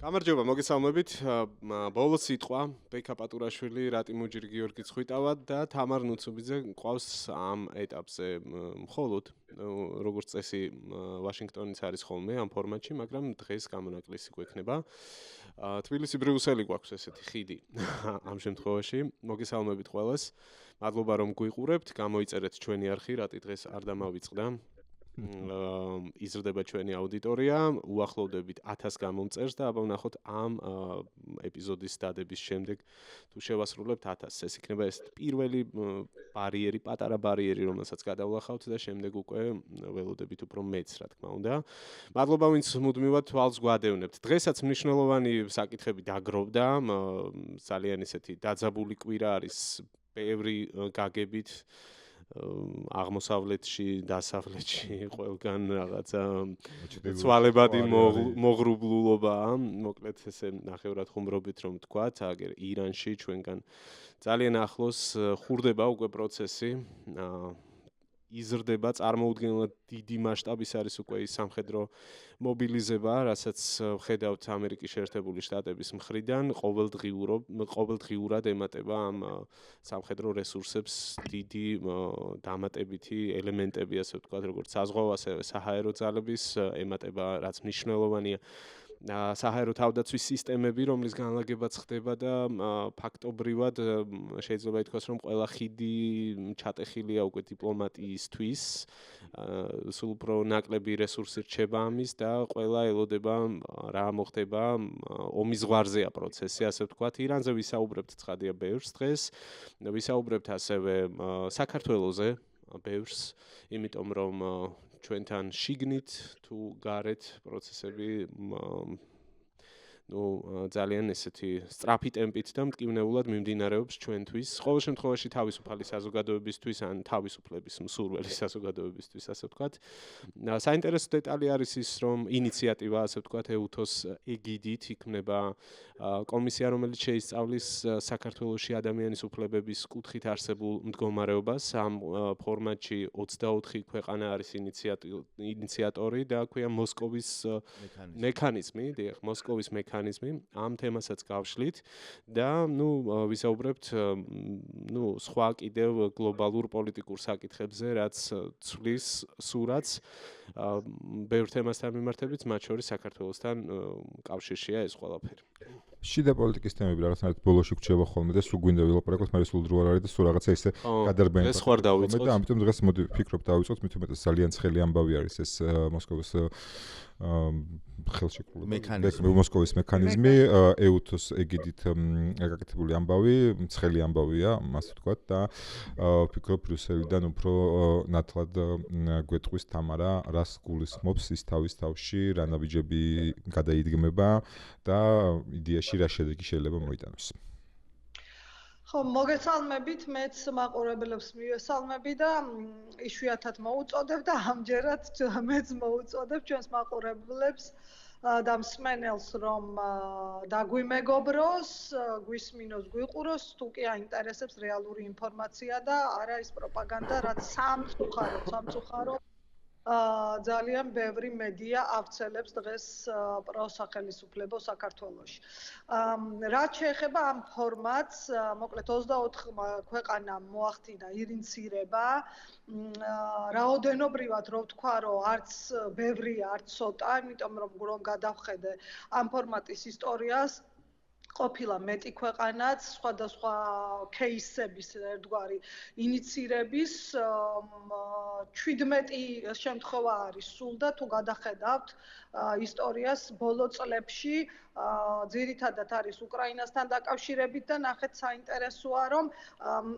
გამარჯობა, მოგესალმებით. ბოლო სიტყვა ბექა პატურაშვილი, რატი მუჯირი გიორგი ხვიტავა და თამარ ნუცუბიძე ყავს ამ ეტაპზე. მხოლოდ როგორც წესი ვაშინგტონიც არის ხოლმე ამ ფორმატში, მაგრამ დღეს გამონაკლისი გვექნება. თბილისი ბრიუსელი გვაქვს ესეთი ხიდი ამ შემთხვევაში. მოგესალმებით ყველას. მადლობა რომ გვიყურებთ, გამოიწერეთ ჩვენი არხი, რატი დღეს არ დამავიწყდა. იზრდება ჩვენი აუდიტორია, უახლოვდებით 1000 გამომწერს და აბა ვნახოთ ამ ეპიზოდის დადების შემდეგ თუ შევასრულებთ 1000-ს. ეს იქნება ეს პირველი ბარიერი, პატარა ბარიერი, რომელსაც გადავლახავთ და შემდეგ უკვე ველოდებით უფრო მეც, რა თქმა უნდა. მადლობა ვინც მუდმივად თვალს გვადევნებთ. დღესაც მნიშვნელოვანი საკითხები დაგროვდა, ძალიან ისეთი დაძაბული კვირა არის, ბევრი გაგებით აღმოსავლეთში, დასავლეთში, ყველგან რაღაცა ცვალებადი მოღრუბლულობა, მოკლედ ესე ნახევრად ხუმრობით რომ ვთქვათ, აგერ ირანში ჩვენგან ძალიან ახლოს ხურდება უკვე პროცესი, იზრდება, წარმოუდგენლად დიდი მასშტაბის არის უკვე ის სამხედრო მობილიზება, რასაც ვხედავთ ამერიკის შეერთებული შტატების მხრიდან, ყოველდღიურად ემატება ამ სამხედრო რესურსებს დიდი დამატებითი ელემენტები, ასე ვთქვათ, როგორც საზღვაო, ასევე საჰაერო ძალების ემატება, რაც მნიშვნელოვანია. საჰაერო თავდაცვის სისტემები, რომლის განლაგებაც ხდება და ფაქტობრივად შეიძლება ითქვას, რომ ყველა ხიდი ჩატეხილია უკვე დიპლომატიისთვის, სულ უფრო ნაკლები რესურსი რჩება ამის და ყველა ელოდება რა მოხდება ომის ზღვარზეა პროცესი, ასე ვთქვათ. ირანზე ვისაუბრებთ ცხადია ბევრს დღეს, ვისაუბრებთ ასევე საქართველოზე ბევრს, იმიტომ რომ ჩვენთან შიგნით თუ გარეთ პროცესები ძალიან ესეთი სწრაფი ტემპით და მტკივნეულად მიმდინარეობს ჩვენთვის. ყოველ შემთხვევაში თავისუფალი საზოგადოებისთვის ან თავისუფლების მსურველი საზოგადოებისთვის, ასე ვთქვათ. საინტერესო დეტალი არის ის, რომ ინიციატივა, ასე ვთქვათ, EUTHOS ეგიდით იქმნება კომისია, რომელიც შეისწავლის საქართველოში ადამიანის უფლებების კუთხით არსებულ მდგომარეობას. ამ ფორმატში 24 ქვეყანა არის ინიციატორი და ქვია მოსკოვის მექანიზმი, დიახ, მოსკოვის მექანიზმი, ამ თემასაც გავშლით და ვისაუბრებთ სხვა კიდევ გლობალურ პოლიტიკურ საკითხებზე, რაც ცვლის სურათს ბევრ თემასთან მიმართებით, მათ შორის საქართველოსთან კავშირშია ეს ყველაფერი. შიდა პოლიტიკის თემები რაღაცნაირად ბოლოში გვჭირდება ხოლმე და სულ გვინდა ვილაპარაკოთ, მაგრამ სულ დრო არ არის და სულ რაღაცა ისე გადარბენდა. ეს ხوار დავიწყოთ და ამიტომ დღეს მოდი ვფიქრობ დავიწყოთ, მით უმეტეს ძალიან ცხელი ამბავი არის ეს მოსკოვის მოსკოვის მექანიზმი, EUTHOS ეგიდით გაკეთებული ამბავი, ცხელი ამბავია, მას ვთქვათ და ვფიქრობ ბრიუსელიდან უფრო ნათლად გვეტყვის თამარა, რას გულისხმობს ის თავის თავში, რა ნაბიჯები გადაიდგმება და იდეაში რა შედეგი შეიძლება მოიტანოს. ხო, მოგესალმებით, მეც მაყურებლებს მივესალმები და იშვიათად მოუწოდებ და ამჯერად მეც მოუწოდებ ჩვენს მაყურებლებს და მსმენელს, რომ დაგვიმეგობროს, გვისმინოს, გვიყუროს, თუ კი აინტერესებს რეალური ინფორმაცია და არა ის პროპაგანდა, რაც სამწუხაროდ ძალიან ბევრი მედია ავრცელებს დღეს პროსახელისუფლებო საქართველოში. რაც შეეხება ამ ფორმატს, მოკლედ 24 ქვეყანა მოახდინა ინიციირება, რაოდენობრივად რო ვთქვა, რომ არც ბევრია, არც ცოტა, იმიტომ რომ გადავხედე ამ ფორმატის ისტორიას, ყოფილა მეტი ქვეყანაც, სხვადასხვა кейსების ერთგვარი ინიციირების 17 შემთხვევა არის სულ და თუ გადახედავთ ისტორიას ბოლო წლებში, ძირითადად არის უკრაინასთან დაკავშირებით და ნახეთ საინტერესოა, რომ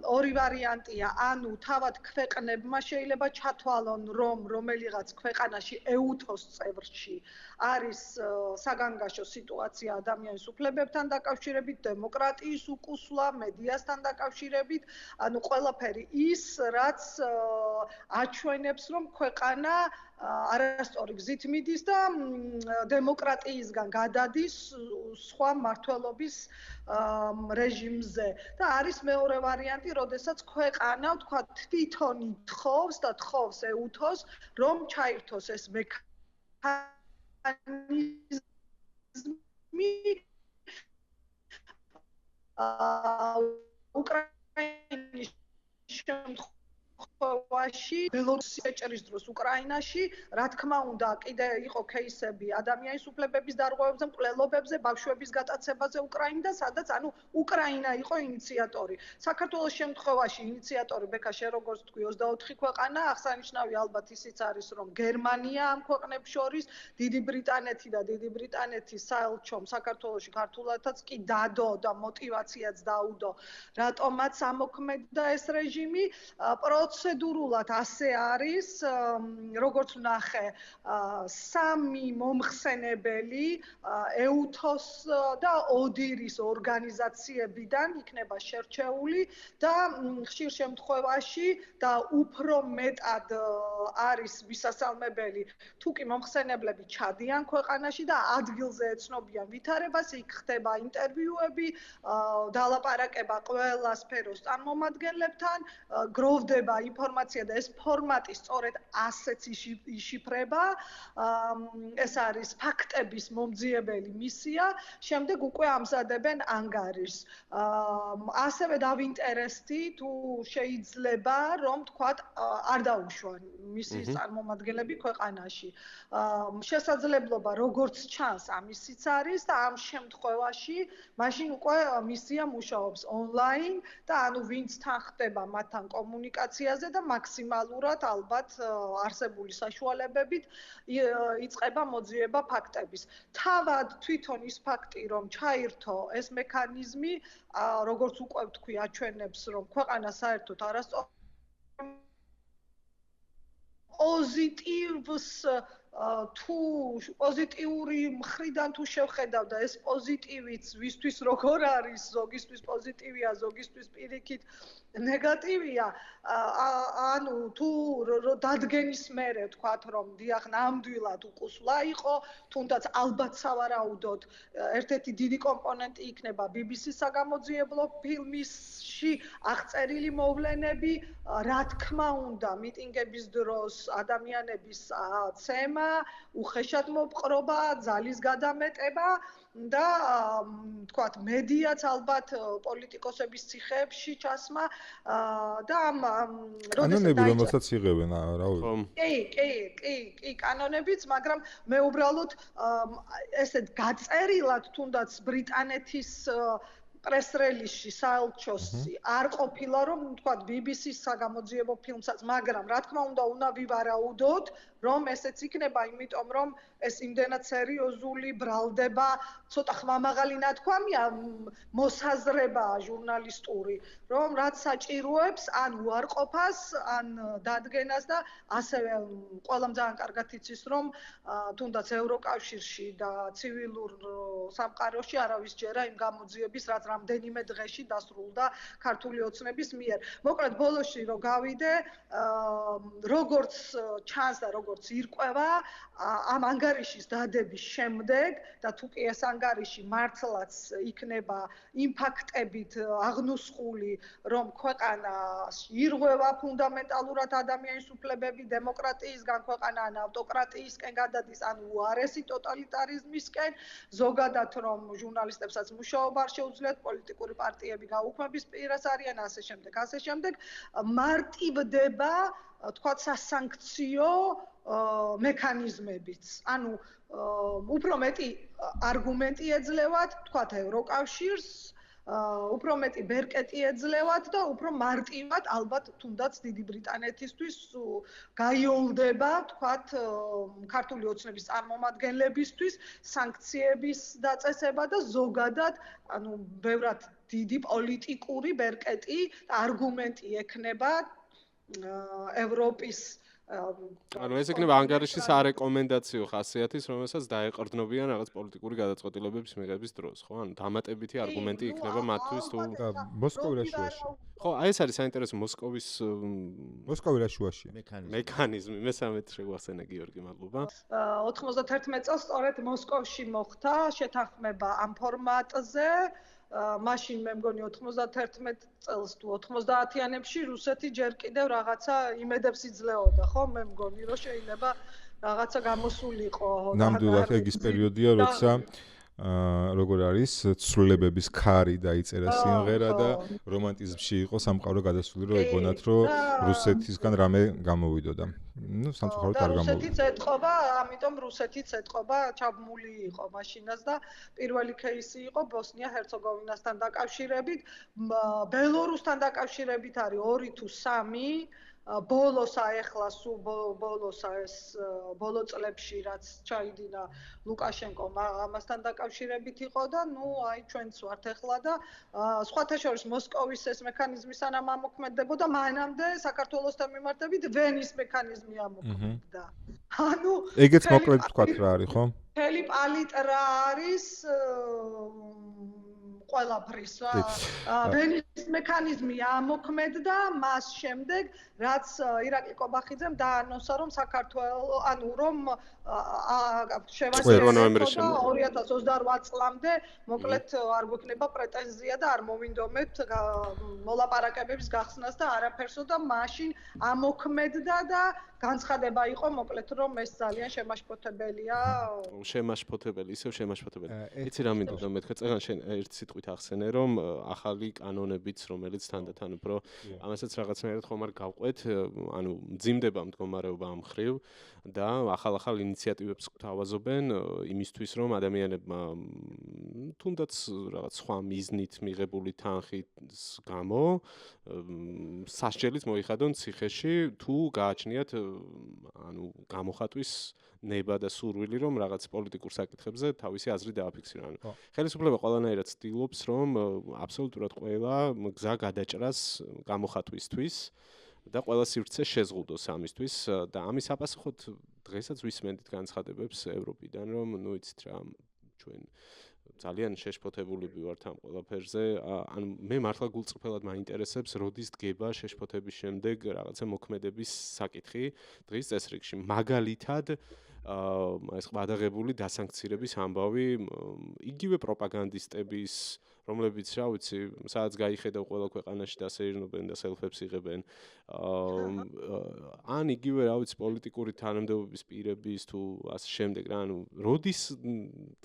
ორი ვარიანტია, ანუ თავად ქვეყნებმა შეიძლება ჩათვალონ, რომ რომელიღაც ქვეყანაში EUTHOS წევრში არის საგანგაშო სიტუაცია ადამიანის უფლებებთან დაკავშირებით, დემოკრატიის უკუსვლა, მედიასთან დაკავშირებით, ანუ ყველაფერი ის, რაც აჩვენებს, რომ ქვეყანა არასწორი გზით მიდის და დემოკრატიისგან გადადის სხვა მმართველობის რეჟიმზე. და არის მეორე ვარიანტი, როდესაც ქვეყანა, ვთქვა, თვითონ ითხოვს და თხოვს EUTHOS, რომ ჩაირთოს ეს მექანიზმი უკრაინის შემთხვევაში ბელორუსი ეჭრის დროს უკრაინაში რა თქმა უნდა კიდე იყო кейსები ადამიანის უფლებების დარღვევებზე, მკვლელობებზე, ბავშვების გატაცებაზე უკრაინიდან, სადაც ანუ უკრაინა იყო ინიციატორი. საქართველოს შემთხვევაში ინიციატორი ბექა შენ როგორც თქვი 24 ქვეყანა, აღსანიშნავი ალბათ ისიც არის რომ გერმანია ამ ქვეყნებს შორის, დიდი ბრიტანეთი და დიდი ბრიტანეთის საელჩომ საქართველოში ქართულადაც კი დადო და мотиваციაც დაუდო, რატომაც ამოქმედდა ეს რეჟიმი. პროცედურულად ასე არის, როგორც ვნახე, 3 მომხსენებელი EUTHOS და ODIHR-ის ორგანიზაციებიდან იქნება შერჩეული და ხშირ შემთხვევაში და უფრო მეტად არის მისასალმებელი თუ კი მომხსენებლები ჩადიან ქვეყანაში და ადგილზე ეცნობიან ვითარებას, იქ ხდება ინტერვიუები, დალაპარაკება ყველა სფეროს წარმომადგენლებთან, გროვდება ინფორმაცია და ეს ფორმატი სწორედ ასეც იშიფრება. ეს არის ფაქტების მომძიებელი მისია, შემდეგ უკვე ამზადებენ ანგარიშს. ასევე დავინტერესდი თუ შეიძლება რომ თქვათ არ დაუშვან მისიის წარმომადგენლები ქვეყანაში. შესაძლებლობა როგორც ჩანს ამისიც არის და ამ შემთხვევაში მაშინ უკვე მისია მუშაობს ონლაინ და ანუ ვინცთან ხდება მათთან კომუნიკაციაზე და მაქსიმალურად ალბათ არსებული საშუალებებით იწყება მოძიება ფაქტების. თავად თვითონ ის ფაქტი რომ ჩაირთო ეს მექანიზმი, როგორც უკვე ვთქვი, აჩვენებს რომ ქვეყანა საერთოდ არასწორ პოზიტივს თუ პოზიტიური მხრიდან თუ შევხედავ და ეს პოზიტივიც ვისთვის როგორ არის, ზოგისთვის პოზიტივია, ზოგისთვის პირიქით ნეგატივია, ანუ თუ დადგენის მერე ვთქვათ რომ დიახ ნამდვილად უკუსვლა იყო, თუნდაც ალბათ სავარაუდოდ ერთ-ერთი დიდი კომპონენტი იქნება BBC-ის საგამოძიებლო ფილმში აღწერილი მოვლენები, რა თქმა უნდა მიტინგების დროს ადამიანების ცემა, უხეშად მოპყრობა, ძალის გადამეტება და თქვათ მედიაც ალბათ პოლიტიკოსების ციხეებში ჩასმა და ამ კანონები რომელსაც იღებენ რა ვიცი. კი, კანონებიც, მაგრამ მე უბრალოდ ესეთ გაწერილად თუნდაც ბრიტანეთის პრეს-რელიზში საელჩოს არ ყოფილა რომ თქვათ BBC-ის საგამოძიებო ფილმსაც, მაგრამ რა თქმა უნდა ვივარაუდოთ რომ ესეც იქნება, იმიტომ რომ ეს იმდენად სერიოზული ბრალდება, ცოტა ხმამაღალი ნათქვამია, მოსაზრება ჟურნალისტური, რომ რაც საჭიროებს ან უარყოფას, ან დადგენას და ასევე ყველამ ძალიან კარგად იცის, რომ თუნდაც ევროკავშირში და ცივილურ სამყაროში არავის ჯერა იმ გამოძიების, რაც რამდენიმე დღეში დასრულდა ქართული ოცნების მიერ. მოკლედ ბოლოში რომ გავიდე, როგორც ჩანს და როგორც ირკვევა, ამ ანგარიშის დადების შემდეგ და თუ კი ეს ანგარიში მართლაც იქნება იმ ფაქტებით აღნუსხული, რომ ქვეყანა ირღვევა ფუნდამენტალურად ადამიანის უფლებები, დემოკრატიისგან ქვეყანა ან ავტოკრატიისკენ გადადის, ან უარესი ტოტალიტარიზმისკენ, ზოგადად რომ ჟურნალისტებსაც მუშაობა არ შეუძლიათ, პოლიტიკური პარტიები გაუქმების პირას არიან, ასე შემდეგ, მარტივდება თქვათ სასანქციო მექანიზმებიც. ანუ უფრო მეტი არგუმენტი ეძლევათ, თქვათ ევროკავშირს, უფრო მეტი ბერკეტი ეძლევათ და უფრო მარტივად ალბათ თუნდაც დიდი ბრიტანეთისთვის გაიოლდება, თქვათ ქართული ოცნების წარმომადგენლებისთვის სანქციების დაწესება და ზოგადად, ანუ ბევრად დიდი პოლიტიკური ბერკეტი და არგუმენტი ექნება ევროპის ანუ ეს იქნება ანგარიშის არეკომენდაციო ხასიათის, რომელსაც დაეყრდნობიან რაღაც პოლიტიკური გადაწყვეტილებების მიღების დროს, ხო? ანუ დამატებითი არგუმენტი იქნება მათთვის თუ მოსკოვი რა შუაში. ხო, აი ეს არის საინტერესო მოსკოვი რა შუაში. მექანიზმი, მესამედ შეგვახსენა გიორგი, მადლობა. 91 წელს სწორედ მოსკოვში მოხდა შეთანხმება ამ ფორმატზე. მაშინ მე მგონი 91 წელს თუ 90-იანებში რუსეთი ჯერ კიდევ რაღაცა იმედებს იძლეოდა, ხო? მე მგონი რომ შეიძლება რაღაცა გამოსულიყო. ნამდვილად ეგ ის პერიოდია, როცა როგორ არის ცვლილებების ქარი დაიწერა სიმღერა და რომანტიზმში იყო სამყარო გადასული რომ ეგონათ რომ რუსეთისგან რამე გამოვიდოდა. ნუ სამწუხაროდ არ გამოვიდა. რუსეთიც ეთყობა, ამიტომ რუსეთიც ეთყობა, ჩაბმული იყო მაშინაც და პირველი кейსი იყო ბოსნია-ჰერცეგოვინასთან დაკავშირებით, ბელორუსთან დაკავშირებით არის 2 თუ 3 ბოლოს აეხლა სულ ბოლოსა ეს ბოლო წლებში რაც ჩაიდინა ლუკაშენკომ ამასთან დაკავშირებით იყო და ნუ აი ჩვენც ვართ ახლა და სხვათა შორის მოსკოვის ეს მექანიზმი სანამ ამოქმედებოდა მანამდე საქართველოსთან მიმართებით ვენის მექანიზმი ამოქმედდა. ანუ ეგეც მოკლედ ვთქვათ რა არის ხო? მთელი პალიტრა არის ყველაფრის რა. ვენის მექანიზმი ამოქმედდა მას შემდეგ რაც ირაკლი კობახიძემ დაანონსა რომ საქართველოს ანუ რომ შევასრულო ნოემბრის შემდეგ 2028 წლამდე მოკლედ არ გვექნება პრეტენზია და არ მოვინდომეთ მოლაპარაკებების გახსნას და არაფერსო და მაშინ ამოქმედდა და განცხადება იყო მოკლედ რომ ეს ძალიან შემაშფოთებელია. შემაშფოთებელი, ისევ შემაშფოთებელი. იცი რა მინდოდა მეთქე წეგან შენ ერთ სიტყვით ახსენე რომ ახალი კანონებიც რომელიც თანდათან უფრო ამასაც რაღაცნაირად ხომ არ გავყვეთ, ანუ მძიმდება მდგომარეობა ამ ხრივ და ახალ ინიციატივებს გვთავაზობენ იმისთვის რომ ადამიანებმა თუნდაც რაღაც სხვა მიზნით მიღებული თანხის გამო სასჯელიც მოიხადონ ციხეში თუ გააჩნიათ ანუ გამოხატვის ნება და სურვილი რომ რაღაც პოლიტიკურ საკითხებზე თავისი აზრი დააფიქსირონ. ხელისუფლება ყველანაირად ცდილობს რომ აბსოლუტურად ყველა გზა გადაჭრას გამოხატვისთვის და ყველა სივრცე შეზღუდოს ამისთვის და ამის აპასუხოდ დღესაც ვისმენთ განცხადებებს ევროპიდან რომ ნუ იცით რა ჩვენ ძალიან შეშფოთებულები ვართ ამ ყველაფერზე. ანუ მე მართლა გულწრფელად მაინტერესებს როდის დგება შეშფოთების შემდეგ რაღაცა მოქმედების საკითხი დღის წესრიგში. მაგალითად ეს ყადაღებული დასანქცირების ამბავი იგივე პროპაგანდისტების რომლებიც რა ვიცი, სადაც გაიხედავ ყველა ქვეყანაში დასეირნობენ და სელფებს იღებენ. ან იგივე რა ვიცი პოლიტიკური თანამდებობის პირების თუ ასე შემდეგ რა, ანუ როდის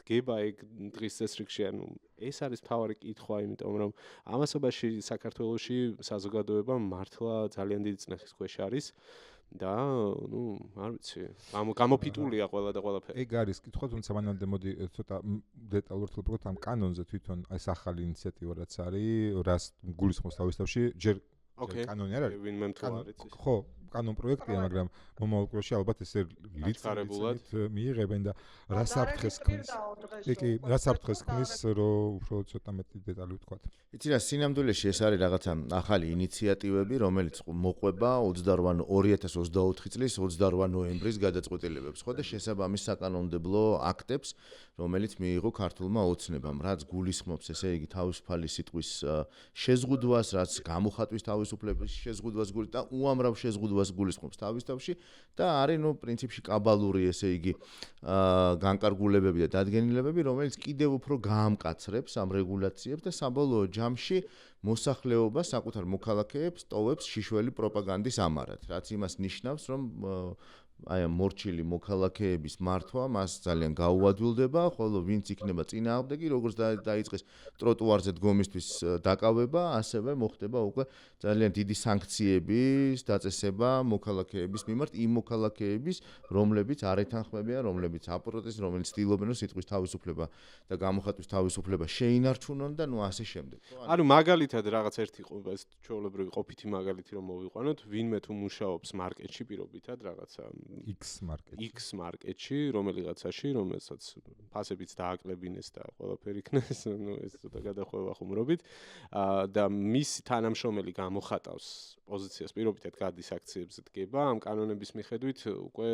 დგება ეგ დღის წესრიგში, ანუ ეს არის მთავარი კითხვა, იმიტომ რომ ამასობაში საქართველოში საზოგადოება მართლა ძალიან დიდი წნეხის ქვეშ არის. და ნუ არ ვიცი გამოფიტულია ყველა და ყველაფერი. ეგ არის კითხვა, თუმცა მანამდე მოდი ცოტა დეტალურად ვთქვათ ამ კანონზე თვითონ ეს ახალი ინიციატივა რაც არის, რას გულისხმობს თავისთავში, ჯერ კანონი არ არის. ვინმე თუ არ იცის. ხო, კანონ პროექტია, მაგრამ მომავალ წლებში ალბათ ესე ლიცენზიით მიიღებენ და რა საფრთხეს ქმნის. კი, რა საფრთხეს ქმნის, რომ უფრო ცოტა მეტი დეტალი ვთქვათ. იცი რა, სინამდვილეში ეს არის რაღაცა ახალი ინიციატივები, რომელიც მოყვება 2024 წლის 28 ნოემბრის გადაწყვეტილებებს, ხო და შესაბამის საკანონმდებლო აქტებს, რომელიც მიიღო ქართულმა ოცნებამ, რაც გულისხმობს ესე იგი თავისუფალი სიტყვის შეზღუდვას, რაც გამოხატვის თავისუფლების შეზღუდვას და უამრავ შეზღუდვას გულისხმობს თავისთავში და არის ნუ პრინციპში კაბალური ესე იგი განკარგულებები და დადგენილებები, რომელიც კიდევ უფრო გაამკაცრებს ამ რეგულაციებს და საბოლოო ჯამში მოსახლეობა საკუთარ მოქალაქეებს ტოვებს შიშველი პროპაგანდის ამარად, რაც იმას ნიშნავს, რომ აი ამ მორჩილი მოქალაქეების მართვა მას ძალიან გაუადვილდება, ხოლო ვინც იქნება წინააღმდეგი, როგორც დაიწყეს ტროტუარზე დგომისთვის დაკავება, ასევე მოხდება უკვე ძალიან დიდი სანქციების დაწესება მოქალაქეების მიმართ, იმ მოქალაქეების, რომლებიც არ ეთანხმებიან, რომლებიც აპროტესტებენ, რომლებიც ცდილობენ, რომ სიტყვის თავისუფლება და გამოხატვის თავისუფლება შეინარჩუნონ და ნუ ასე შემდეგ. ანუ მაგალითად რაღაც ერთი ეს ჩვეულებრივი ყოფითი მაგალითი რომ მოვიყვანოთ, ვინმე თუ მუშაობს მარკეტში პირობითად რაღაცა X მარკეტში, რომელიღაცაში, რომელსაც ფასებიც დააკლებინეს და ყველაფერი იქნეს, ნუ ეს ცოტა გადახვევა ხუმრობით. და მის თანამშრომელი გამოხატავს პოზიციას პირობითად გადის აქციებზე დგება, ამ კანონების მიხედვით უკვე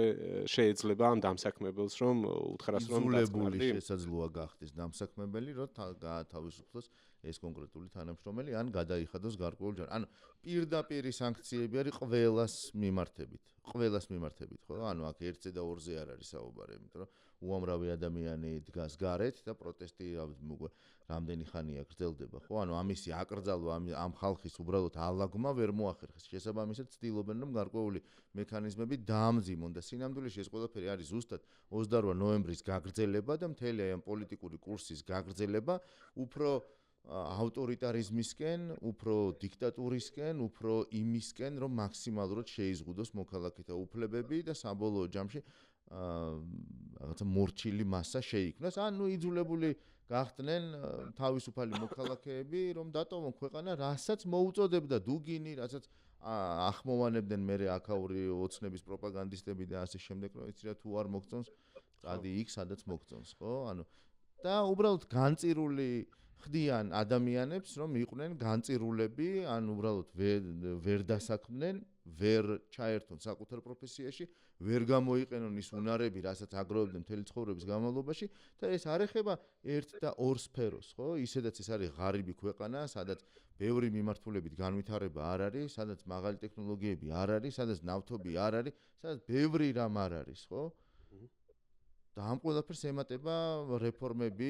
შეეძლება ამ დამსაქმებელს რომ უთხრას რომ იძულებული შესაძლოა გახდეს დამსაქმებელი, რომ გაათავისუფლოს ეს კონკრეტული თანამშრომელი ან გადაიხადოს გარკვეულ ჯერ. ანუ პირდაპირი სანქციები არის ყველას მიმართებით, ხო? ანუ აქ ერთზე და ორზე არ არის საუბარი, იმიტომ რომ უამრავი ადამიანი დგას გარეთ და პროტესტი რამდენი ხანია გრძელდება, ხო? ანუ ამისი აკრძალვა ამ ხალხის უბრალოდ ალაგმა ვერ მოახერხეს. შესაბამისად ცდილობენ რომ გარკვეული მექანიზმები დაამძიმონ და სინამდვილეში ეს ყველაფერი არის ზუსტად 28 ნოემბრის გაგრძელება და მთელი ამ პოლიტიკური კურსის გაგრძელება უფრო ავტორიტარიზმისკენ, უფრო დიქტატურისკენ, უფრო იმისკენ, რომ მაქსიმალურად შეიზღუდოს მოქალაქეთა უფლებები და საბოლოო ჯამში რაღაცა მორჩილი მასა შეიქმნას. ანუ იძულებული გახდნენ თავისუფალი მოქალაქეები, რომ დატოვონ ქვეყანა, რასაც მოუწოდებდა დუგინი, რასაც ახმოვანებდნენ მერე აქაური ოცნების პროპაგანდისტები და ასე შემდეგ, რომ იცი რა თუ არ მოგწონს, წადი იქ, სადაც მოგწონს, ხო? ანუ და უბრალოდ განწირული ხდიან ადამიანებს, რომ იყვნენ განწირულები, ან უბრალოდ ვერ დასაქმდნენ, ვერ ჩაერთონ საკუთარ პროფესიაში, ვერ გამოიყენონ ის უნარები, რასაც აგროვებდნენ მთელი ცხოვრების განმავლობაში და ეს არ ეხება ერთ და ორ სფეროს, ხო? ისედაც ეს არის ღარიბი ქვეყანა, სადაც ბევრი მიმართულებით განვითარება არ არის, სადაც მაღალი ტექნოლოგიები არ არის, სადაც ნავთობი არ არის, სადაც ბევრი რამ არ არის, ხო? და ამ ყველაფერს ემატება რეფორმები,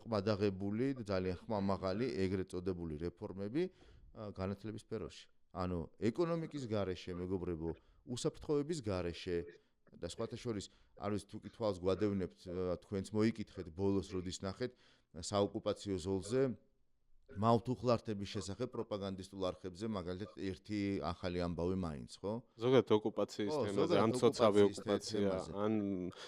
ყმადაღებული, ძალიან ხმამაღალი, ეგრეთ წოდებული რეფორმები განათლების სფეროში. ანუ ეკონომიკის გარეშე, მეგობრებო, უსაფრთხოების გარეშე და სხვათა შორის, არ ვიცი თუ კი თვალს გვადევნებთ, თქვენც მოიკითხეთ ბოლოს როდის ნახეთ საოკუპაციო ზოლზე მავთუხლართების შესახებ პროპაგანდისტულ არხებზე მაგალითად ერთი ახალი ამბავი მაინც, ხო? ზოგადად ოკუპაციის თემაზე, ან ცოცავი ოკუპაცია, ან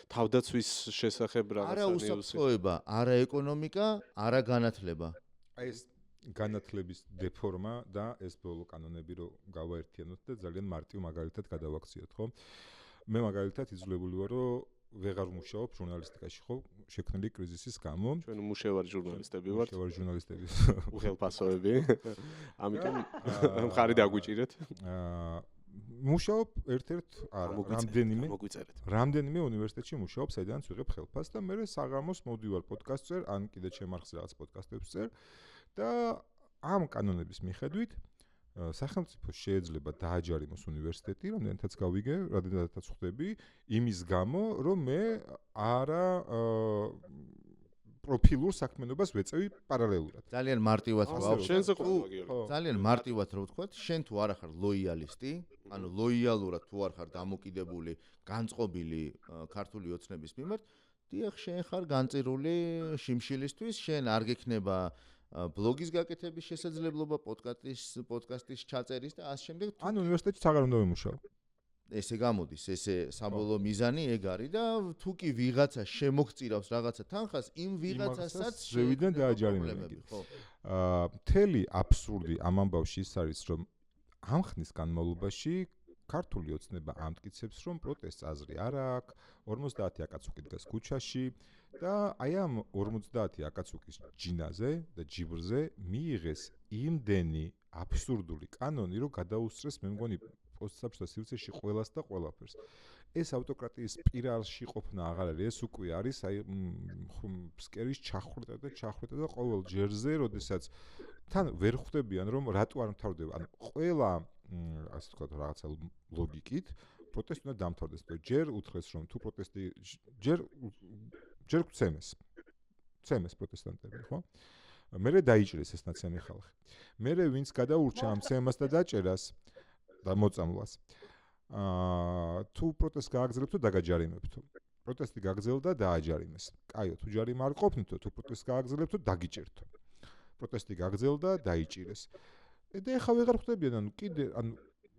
თავდაცვის შესახებ რაღაცა არა უსაფრთხოება, არა ეკონომიკა, არა განათლება. აი ეს განათლების დეფორმა და ეს ბოლო კანონები რო გავაერთიანოთ და ძალიან მარტივ მაგალითად გადავაქციოთ, ხო? მე მაგალითად იძულებული ვარ, რომ ვეღარ ვმუშაობ ჟურნალისტიკაში, ხო? შექმნილი კრიზისის გამო. ჩვენ მუშევარ ჟურნალისტები ვართ. მუშევარ ჟურნალისტები. უხელფასოები. ამიტომ მხარი დაგვიჭირეთ. მუშაობ ერთ-ერთ რამდენიმე უნივერსიტეტში მუშაობ, საიდანაც ვიღებ ხელფასს და მე საღამოს მოვდივარ პოდკასტს წერ, ან კიდე ჩემარხს რაღაც პოდკასტებს წერ და ამ კანონების მიხედვით სახელმწიფო შეიძლება დააჯარიმოს უნივერსიტეტი, რამდენადაც გავიგე, რამდენადაც ხვდები, იმის გამო, რომ მე არა პროფილურ საქმიანობას ვეწევი პარალელურად. ძალიან მარტივად შენზე ყოფილი. ძალიან მარტივად რო ვთქვათ, შენ თუ არ ხარ ლოიალისტი, ანუ ლოიალურად თუ არ ხარ დამოკიდებული, განწყობილი ქართული ოცნების მიმართ, დიახ, შენ ხარ განწირული შიმშილისთვის, შენ არ გექნება ბლოგის გაკეთების შესაძლებლობა, პოდკასტის ჩაწერის და ასე შემდეგ. ან უნივერსიტეტში აღარ უნდა ვიმუშაო. ესე გამოდის, ესე საბოლოო მიზანი ეგ არის და თუ კი ვიღაცა შემოგწირავს რაღაცა თანხას, იმ ვიღაცასაც ზევიდან დააჯარიმებები. მთელი აბსურდი ამ ამბავში ის არის, რომ ამ ხნის განმავლობაში ქართული ოცნება ამტკიცებს, რომ პროტესტს აზრი არ აქვს, 50 აკაცუკი დგას ქუჩაში და აი ამ 50 აკაცუკის ჯინაზე და ჯიბრზე მიიღეს იმდენი აბსურდული კანონი, რომ გადაუსწრეს მე მგონი პოსტსაბჭოთა სივრცეში ყველას და ყველაფერს. ეს ავტოკრატიის სპირალში ყოფნა აღარ არის, ეს უკვე არის აი ფსკერის ჩახრეტა და ყოველ ჯერზე, როდესაც თან ვერ ხვდებიან, რომ რატო არ მთავრდება. ანუ ყველა ასე ვთქვათ, რაღაცა ლოგიკით პროტესტი უნდა დამთავრდეს. ჯერ უთხრეს, რომ თუ პროტესტი ჯერ ცემეს პროტესტანტები, ხო? მერე დაიჭრეს ეს ნაციონალური ხალხი. მერე ვინც გადაურჩა ამ ცემას და დაჭერას და მოწამვლას. თუ პროტესტს გააგრძელებთ, დაგაჯარიმებთ. პროტესტი გაგრძელდა და დააჯარიმეს. კაიო, თუ ჯარიმა არ ყოფნითო, თუ პროტესტს გააგრძელებთ, დაგიჭერთო. პროტესტი გაგრძელდა, დაიჭირეს. და ეხლა ვეღარ ხვდებიან, ანუ კიდე, ანუ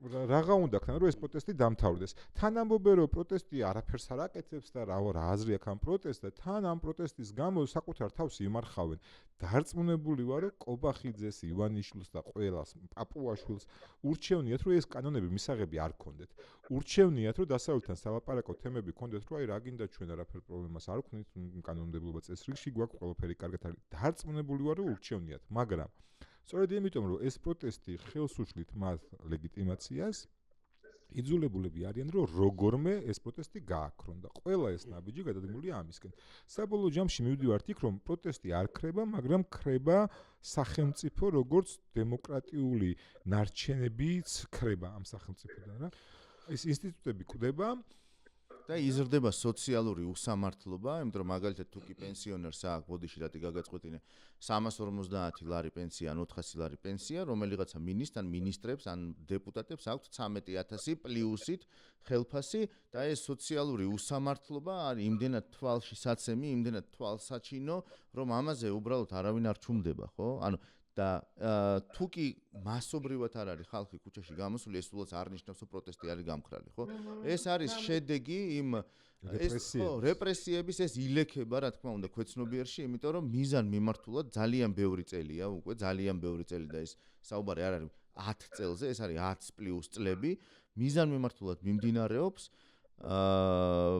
რაღა უნდა ქნა, რომ ეს პროტესტი დამთავრდეს. თან ამბობენ, რომ პროტესტი არაფერს არ აკეთებს და რა აზრი აქვს ამ პროტესტს და თან ამ პროტესტის გამო საკუთარ თავს იმარხავენ. დარწმუნებული ვარ, რომ კობახიძეს, ივანიშვილს და ყველას, პაპუაშვილს ურჩევნიათ, რომ ეს კანონები მისაღები არ გქონდეთ. ურჩევნიათ, რომ დასავლეთთან სალაპარაკო თემები გქონდეთ, რომ აი რა გინდა ჩვენ არაფერ პრობლემას არ ვქნით, კანონმდებლობა წესრიგში გვაქვს ყველაფერი კარგად არის. დარწმუნებული ვარ, რომ ურჩევნიათ, მაგრამ სწორედ იმიტომ, რომ ეს პროტესტი ხელს უშლით მათ ლეგიტიმაციას, იძულებულები არიან, რომ როგორმე ეს პროტესტი გააქრონ და ყველა ეს ნაბიჯი გადადგმულია ამისკენ. საბოლოო ჯამში მივდივართ იქ, რომ პროტესტი არ ქრება, მაგრამ ქრება სახელმწიფო, როგორც დემოკრატიული ნარჩენებიც ქრება ამ სახელმწიფოდან რა. ეს ინსტიტუტები კვდება და იზრდება სოციალური უსამართლობა, იმიტომ რომ მაგალითად თუ კი პენსიონერს აქვს ბოდიში რატი გაგაწყვეტინე 350 ლარი პენსია ან 400 ლარი პენსია, რომელიღაცა მინისტრს ან მინისტრებს ან დეპუტატებს აქვს 13000 პლუსით ხელფასი და ეს სოციალური უსამართლობა არის იმდენად თვალში საცემი, იმდენად თვალსაჩინო, რომ ამაზე უბრალოდ არავინ არ ჩუმდება, ხო? ანუ და თუ კი მასობრივად არ არის ხალხი ქუჩაში გამოსული, ეს სულაც არ ნიშნავს, რომ პროტესტი არის გამქრალი, ხო? ეს არის შედეგი იმ რეპრესიების, ეს ილექება, რა თქმა უნდა, ქვეცნობიერში, იმიტომ რომ მიზან მიმართულად ძალიან ბევრი წელია, უკვე ძალიან ბევრი წელი და ეს საუბარი არ არის 10 წელზე, ეს არის 10 პლუს წლები, მიზან მიმართულად მიმდინარეობს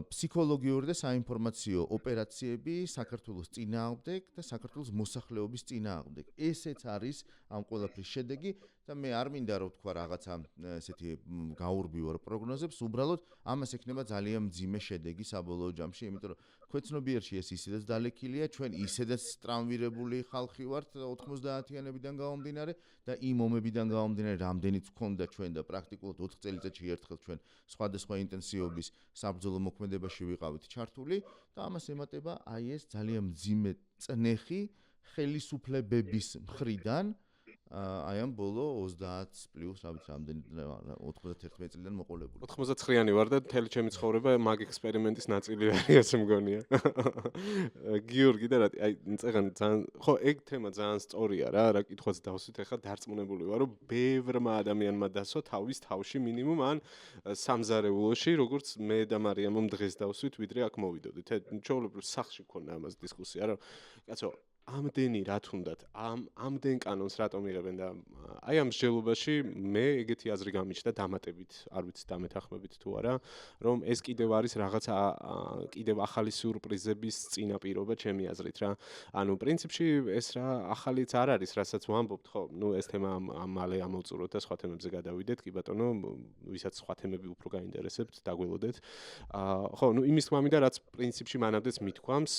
ფსიქოლოგიური და საინფორმაციო ოპერაციები საქართველოს წინააღმდეგ და საქართველოს მოსახლეობის წინააღმდეგ. ესეც არის ამ ყველაფრის შედეგი და მე არ მინდა რომ თქვა რაღაცა ესეთი გაურბივარ პროგნოზებს, უბრალოდ ამას ექნება ძალიან მძიმე შედეგი საბოლოო ჯამში, იმიტომ რომ ქვეცნობიერში ეს ისედაც დალექილია, ჩვენ ისედაც ტრამვირებული ხალხი ვართ 90-იანებიდან გამომდინარე და იმ ომებიდან გამომდინარე, რამდენიც გვქონდა ჩვენ და პრაქტიკულად 4 წელიწადში ერთხელ ჩვენ სხვადასხვა ინტენსივობის საბრძოლო მოქმედებაში ვიყავით ჩართული და ამას ემატება აი ეს ძალიან მძიმე წნეხი ხელისუფლებების მხრიდან აი ამ ბოლო 30 პლუს რა ვიცი რამდენი 91 წლიდან მოყოლებული. 99-იანი ვარ და მთელი ჩემი ცხოვრება მაგ ექსპერიმენტის ნაწილი არის, ასე მგონია. გიორგი და აი წეგან ძალიან ხო ეგ თემა ძალიან სწორია რა კითხვაც დავსვით ახლა დარწმუნებული ვარ რომ ბევრმა ადამიანმა დასვა თავის თავში მინიმუმ ან სამზარეულოში როგორც მე და მარიამომ დღეს დავსვით ვიდრე აქ მოვიდოდით. ჩვეულებრივ სახლში გქონდა ამას დისკუსია რომ კაცო ამდენი რა თუნდათ ამდენ კანონს რატომ იღებენ და აი ამ მსჯელობაში მე ეგეთი აზრი გამიჩნდა დამატებით არ ვიცი დამეთანხმებით თუ არა რომ ეს კიდევ არის რაღაცა კიდევ ახალი სიურპრიზების წინაპირობა ჩემი აზრით რა ანუ პრინციპში ეს რა ახალიც არ არის რასაც ვამბობთ ხო ნუ ეს თემა მალე ამოვწუროთ და სხვა თემებზე გადავიდეთ კი ბატონო ვისაც სხვა თემები უფრო გაინტერესებთ დაგველოდეთ ხო ნუ იმის თქმა მინდა რაც პრინციპში მანამდეც მithქვამს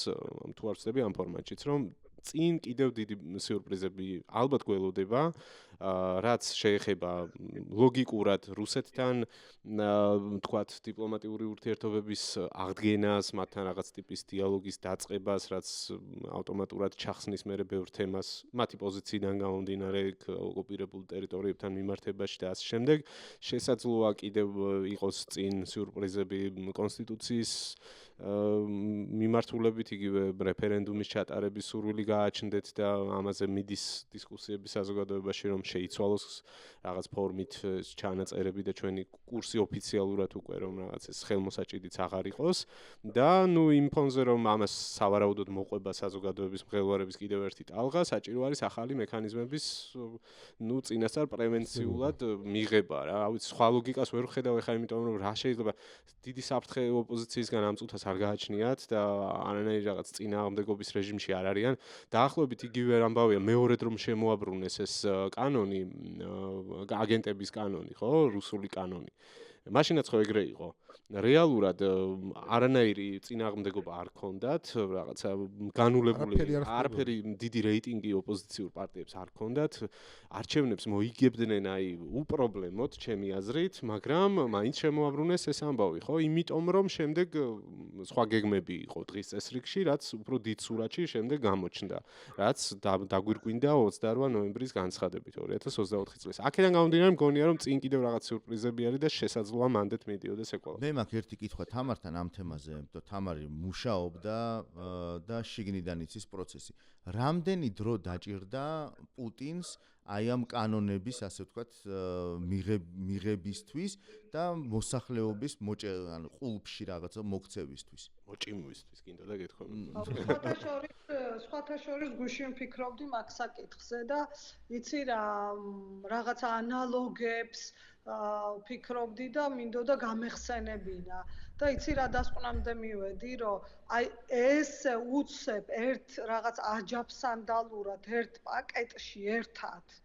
თუ არ ვწდები ამ ფორმატშიც რომ წინ კიდევ დიდი სიურპრიზები ალბათ გველოდება, რაც შეეხება ლოგიკურად რუსეთთან, თქვათ, დიპლომატიური ურთიერთობების აღდგენას, მათთან რაღაც ტიპის დიალოგის დაწყებას, რაც ავტომატურად ჩახსნის მერე ბევრ თემას, მათი პოზიციიდან გამომდინარე ოკუპირებულ ტერიტორიებთან მიმართებაში და ასე შემდეგ. შესაძლოა კიდევ იყოს წინ სიურპრიზები კონსტიტუციის მიმართულებით იგივე რეფერენდუმის ჩატარების სურვილი გააჩნდეთ და ამაზე მიდის დისკუსიები საზოგადოებაში რომ შეიცვალოს რაღაც ფორმით ჩანაწერები და ჩვენი კურსი ოფიციალურად უკვე რომ რაღაც ეს ხელმოსაჭიდიც აღარ იყოს და ნუ იმ ფონზე რომ ამას სავარაუდოდ მოყვება საზოგადოების მღელვარების კიდევ ერთი ტალღა საჭირო არის ახალი მექანიზმების ნუ წინასწარ პრევენციულად მიღება რა ვიცი სხვა ლოგიკას ვერ ვხედავ ეხლა იმიტომ რომ რა შეიძლება დიდი საფრთხე ოპოზიციისგან ამ წუთას არ გააჩნიათ და არანაირი რაღაც წინააღმდეგობის რეჟიმში არ არიან. დაახლოებით იგივე ამბავია მეორედ რომ შემოაბრუნეს ეს კანონი, აგენტების კანონი, ხო, რუსული კანონი. მაშინაც ხო ეგრე იყო. რეალურად არანაირი წინააღმდეგობა არ ქონდათ, რაღაცა განულებული არაფერი დიდი რეიტინგი ოპოზიციურ პარტიებს არ ქონდათ. არჩევნებს მოიგებდნენ აი უპრობლემოდ ჩემი აზრით, მაგრამ მაინც შემოაბრუნეს ეს ამბავი, ხო? იმიტომ რომ შემდეგ სხვა გეგმები იყო დღის წესრიგში, რაც უფრო დიდ სურათში შემდეგ გამოჩნდა, რაც დაგვირგვინდა 28 ნოემბრის განცხადებით 2024 წლის. აქედან გამომდინარე მგონია რომ წინ კიდევ რაღაც სიურპრიზები არის და შესაძლოა მანდეთ მიდიოდეს ეკვალა. მე მაქვს ერთი კითხვა თამართან ამ თემაზე, იმიტომ თამარი მუშაობდა და შიგნიდან იცის პროცესი. რამდენი დრო დაჭირდა პუტინს აი ამ კანონების, ასე ვთქვათ, მიღებისთვის და მოსახლეობის ანუ ყულფში რაღაცა მოქცევისთვის. მოჭიმვისთვის კიდე და გეთხოვე. სხვათა შორის გუშინ ვფიქრობდი მაგ საკითხზე და იცი რა რაღაცა ანალოგებს ვფიქრობდი და მინდოდა გამეხსენებინა და იცი რა დასკვნამდე მივედი რომ აი ეს უცებ ერთ რაღაც აჯაფსანდალურად ერთ პაკეტში ერთად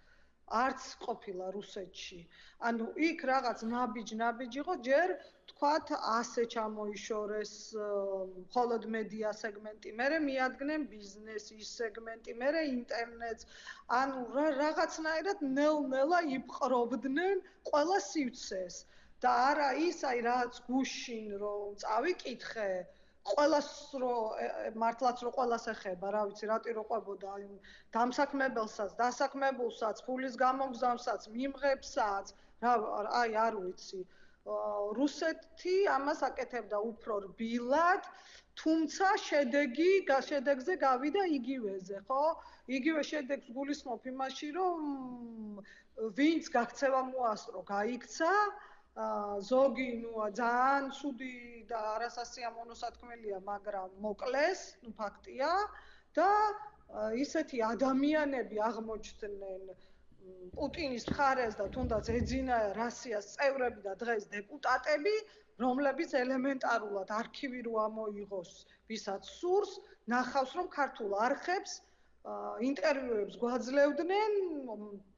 არც ყოფილა რუსეთში. ანუ იქ რაღაც ნაბიჯ იყო ჯერ თქვათ ასე ჩამოიშორეს მხოლოდ მედია სეგმენტი, მერე მიადგნენ ბიზნესის სეგმენტი, მერე ინტერნეტს. ანუ რაღაცნაირად ნელ-ნელა იპყრობდნენ ყველა სივრცეს. და არა ის, რაც გუშინ რომ წავიკითხე, ყველას მართლაც რომ ყველას ეხება, რა ვიცი, რატი რო ყვებოდა დამსაქმებელსაც, დასაქმებულსაც, ფულის გამოგზავნსაც, მიმღებსაც, აი არ ვიცი. რუსეთი ამას აკეთებდა უფრო რბილად, თუმცა შედეგზე გავიდა იგივეზე, ხო? იგივე შედეგს გულისხმობ იმაში, რომ ვინც გაქცევა მოასწრო, გაიქცა, ზოგი ძალიან ცუდი და არასასიამოვნო სათქმელია, მაგრამ მოკლეს, ფაქტია და ისეთი ადამიანები აღმოჩნდნენ პუტინის მხარეს და თუნდაც ეძინა რასიას წევრები და დღეს დეპუტატები, რომლებიც ელემენტარულად არქივი რო ამოიღოს, ვისაც სურს, ნახავს რომ ქართულ არხებს ინტერვიუებს გვაძლევდნენ,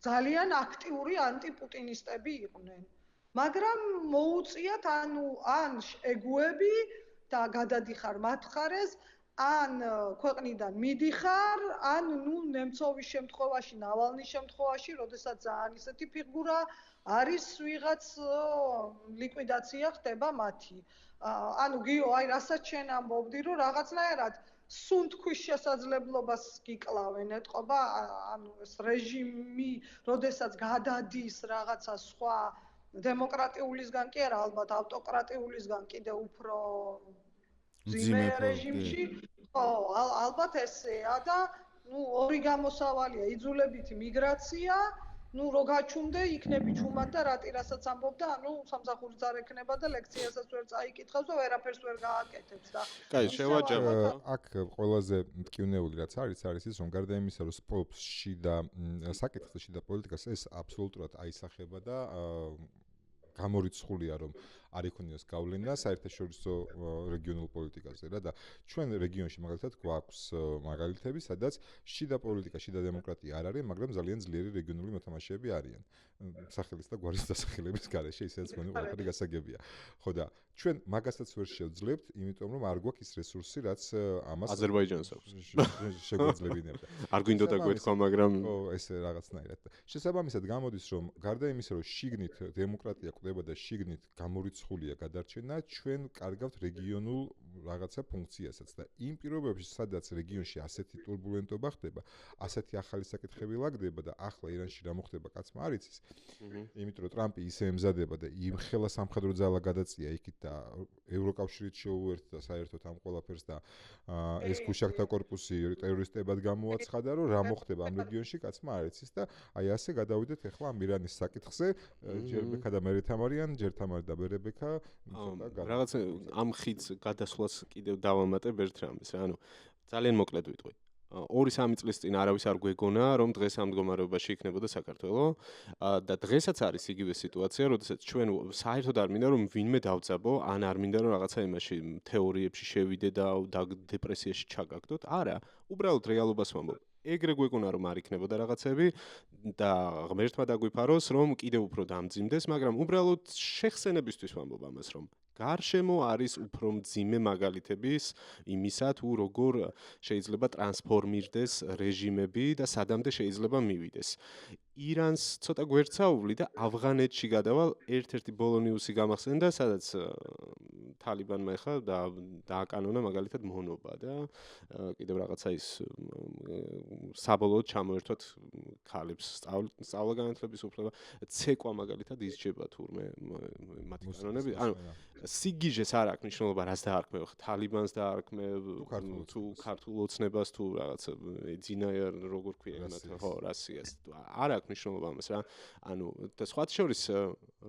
ძალიან აქტიური ანტიპუტინისტები იყვნენ. მაგრამ მოუწიათ ან ეგუები და გადადიხარ მათ მხარეს, ან ქვეყნიდან მიდიხარ, ან ნემცოვის შემთხვევაში, ნავალნის შემთხვევაში, როდესაც ძალიან ისეთი ფიგურა არის, ვიღაც ლიკვიდაცია ხდება მათი. ანუ გიო, აი რასაც შენ ამბობდი, რომ რაღაცნაირად სუნთქვის შესაძლებლობას გიკლავენ, ეთყობა, ანუ ეს რეჟიმი, როდესაც გადადის რაღაცა სხვა დემოკრატიულისგან კი არა, ალბათ ავტოკრატიულისგან კიდევ უფრო ძიმე რეჟიმში, ხო, ალბათ ესეა და ორი გამოსავალია, იძულებითი მიგრაცია, რო გაჩუმდე, იქნები ჩუმად და რასაც ამბობდა, სამსახურიც არ ექნება და ლექციასაც ვერ წაიკითხავს და ვერაფერს ვერ გააკეთებს და კაი, შევაჯამოთ. აქ ყველაზე მტკივნეული რაც არის ის, რომ გარდა იმისა, რომ სპორტს შიდა საკითხს შიდა პოლიტიკას ეს აბსოლუტურად აისახება და გამორიცხულია, რომ არ იქონიოს გავლენა საერთაშორისო რეგიონულ პოლიტიკაზე რა და ჩვენ რეგიონში მაგალითად გვაქვს მაგალითები, სადაც შიდა პოლიტიკა, შიდა დემოკრატია არ არის, მაგრამ ძალიან ძლიერი რეგიონული მოთამაშეები არიან. სახელის და გვარის დასახელების გარეშე ისედაც მგონი ყველაფერი გასაგებია. ხო და ჩვენ მაგასაც ვერ შევძლებთ, იმიტომ რომ არ გვაქვს ის რესურსი, რაც ამას აზერბაიჯანს აქვს. შეგვეძლებინებდა. არ გვინდოდა გვეთქვა, მაგრამ ო ესე რაღაცნაირად. შესაბამისად გამოდის, რომ გარდა იმისა, რომ შიგნით დემოკრატია კვდება და შიგნით გამორიცხულია გადარჩენა, ჩვენ კარგავთ რეგიონულ რაღაცა ფუნქციასაც და იმ პირობებში, სადაც რეგიონში ასეთი турბულენტობა ხდება, ასეთი ახალი საკითხები ლაგდება და ახლა ირანში რა მოხდება, კაცმა არ იცის. იმიტომ რომ ტრამპი ისე ემზადება და იმხელა სამხედრო ძალა გადაწია იქით და ევროკავშირით შეუერთდა საერთოდ ამ ყველაფერს და ეს ქუშაკთა კორპუსი ტერორისტებად გამოაცხადა, რომ რა მოხდება ამ რეგიონში, კაცმა არ იცის და აი ასე გადავიდეთ ახლა ამ ირანის საკითხზე, ჯერ ბექა და მერე თამარიან, ჯერ თამარი და მერე ბექა, რაღაც ამ ხიდს გადასვლას კიდევ დავამატებ ერთ რამეს რა, ანუ ძალიან მოკლედ ვიტყვი. 2-3 წლის წინ არავის არ გვეგონა, რომ დღეს ამ მდგომარეობაში იქნებოდა საქართველო და დღესაც არის იგივე სიტუაცია, როდესაც ჩვენ საერთოდ არ მინდა რომ ვინმე დავძაბო, ან არ მინდა რომ რაღაცა იმაში თეორიებში შევიდე და დეპრესიაში ჩაგაგდოთ. არა, უბრალოდ რეალობას ვამბობ. ეგრე გვეგონა რომ არ იქნებოდა რაღაცები და ღმერთმა დაგვიფაროს, რომ კიდევ უფრო დამძიმდეს, მაგრამ უბრალოდ შეხსენებისთვის ვამბობ ამას, რომ გარშემო არის უფრო მძიმე მაგალითების იმისა, თუ როგორ შეიძლება ტრანსფორმირდეს რეჟიმები და სადამდე შეიძლება მივიდეს. ირანს ცოტა გვერდსაუვლი და ავღანეთში გადავალ, ერთ-ერთი ბოლონიუსი გამახსენდა, სადაც თალიბანმა ეხლა დააკანონა მაგალითად მონობა და კიდევ რაღაცა ის საბოლოოდ ჩამოერთვათ ქალებს სწავლა-განათლების უფლება, ცეკვა მაგალითად ისჯება თურმე მათი კანონები. ანუ სიგიჟეს არ აქვს მნიშვნელობა, რას დაარქმევ, თალიბანს დაარქმევ, თუ ქართულ ოცნებას, თუ რაღაც ეძინა როგორ ქვია მათ, ხო, რასიას. არ აქვს მნიშვნელობა ამას რა. ანუ და სხვა შორის,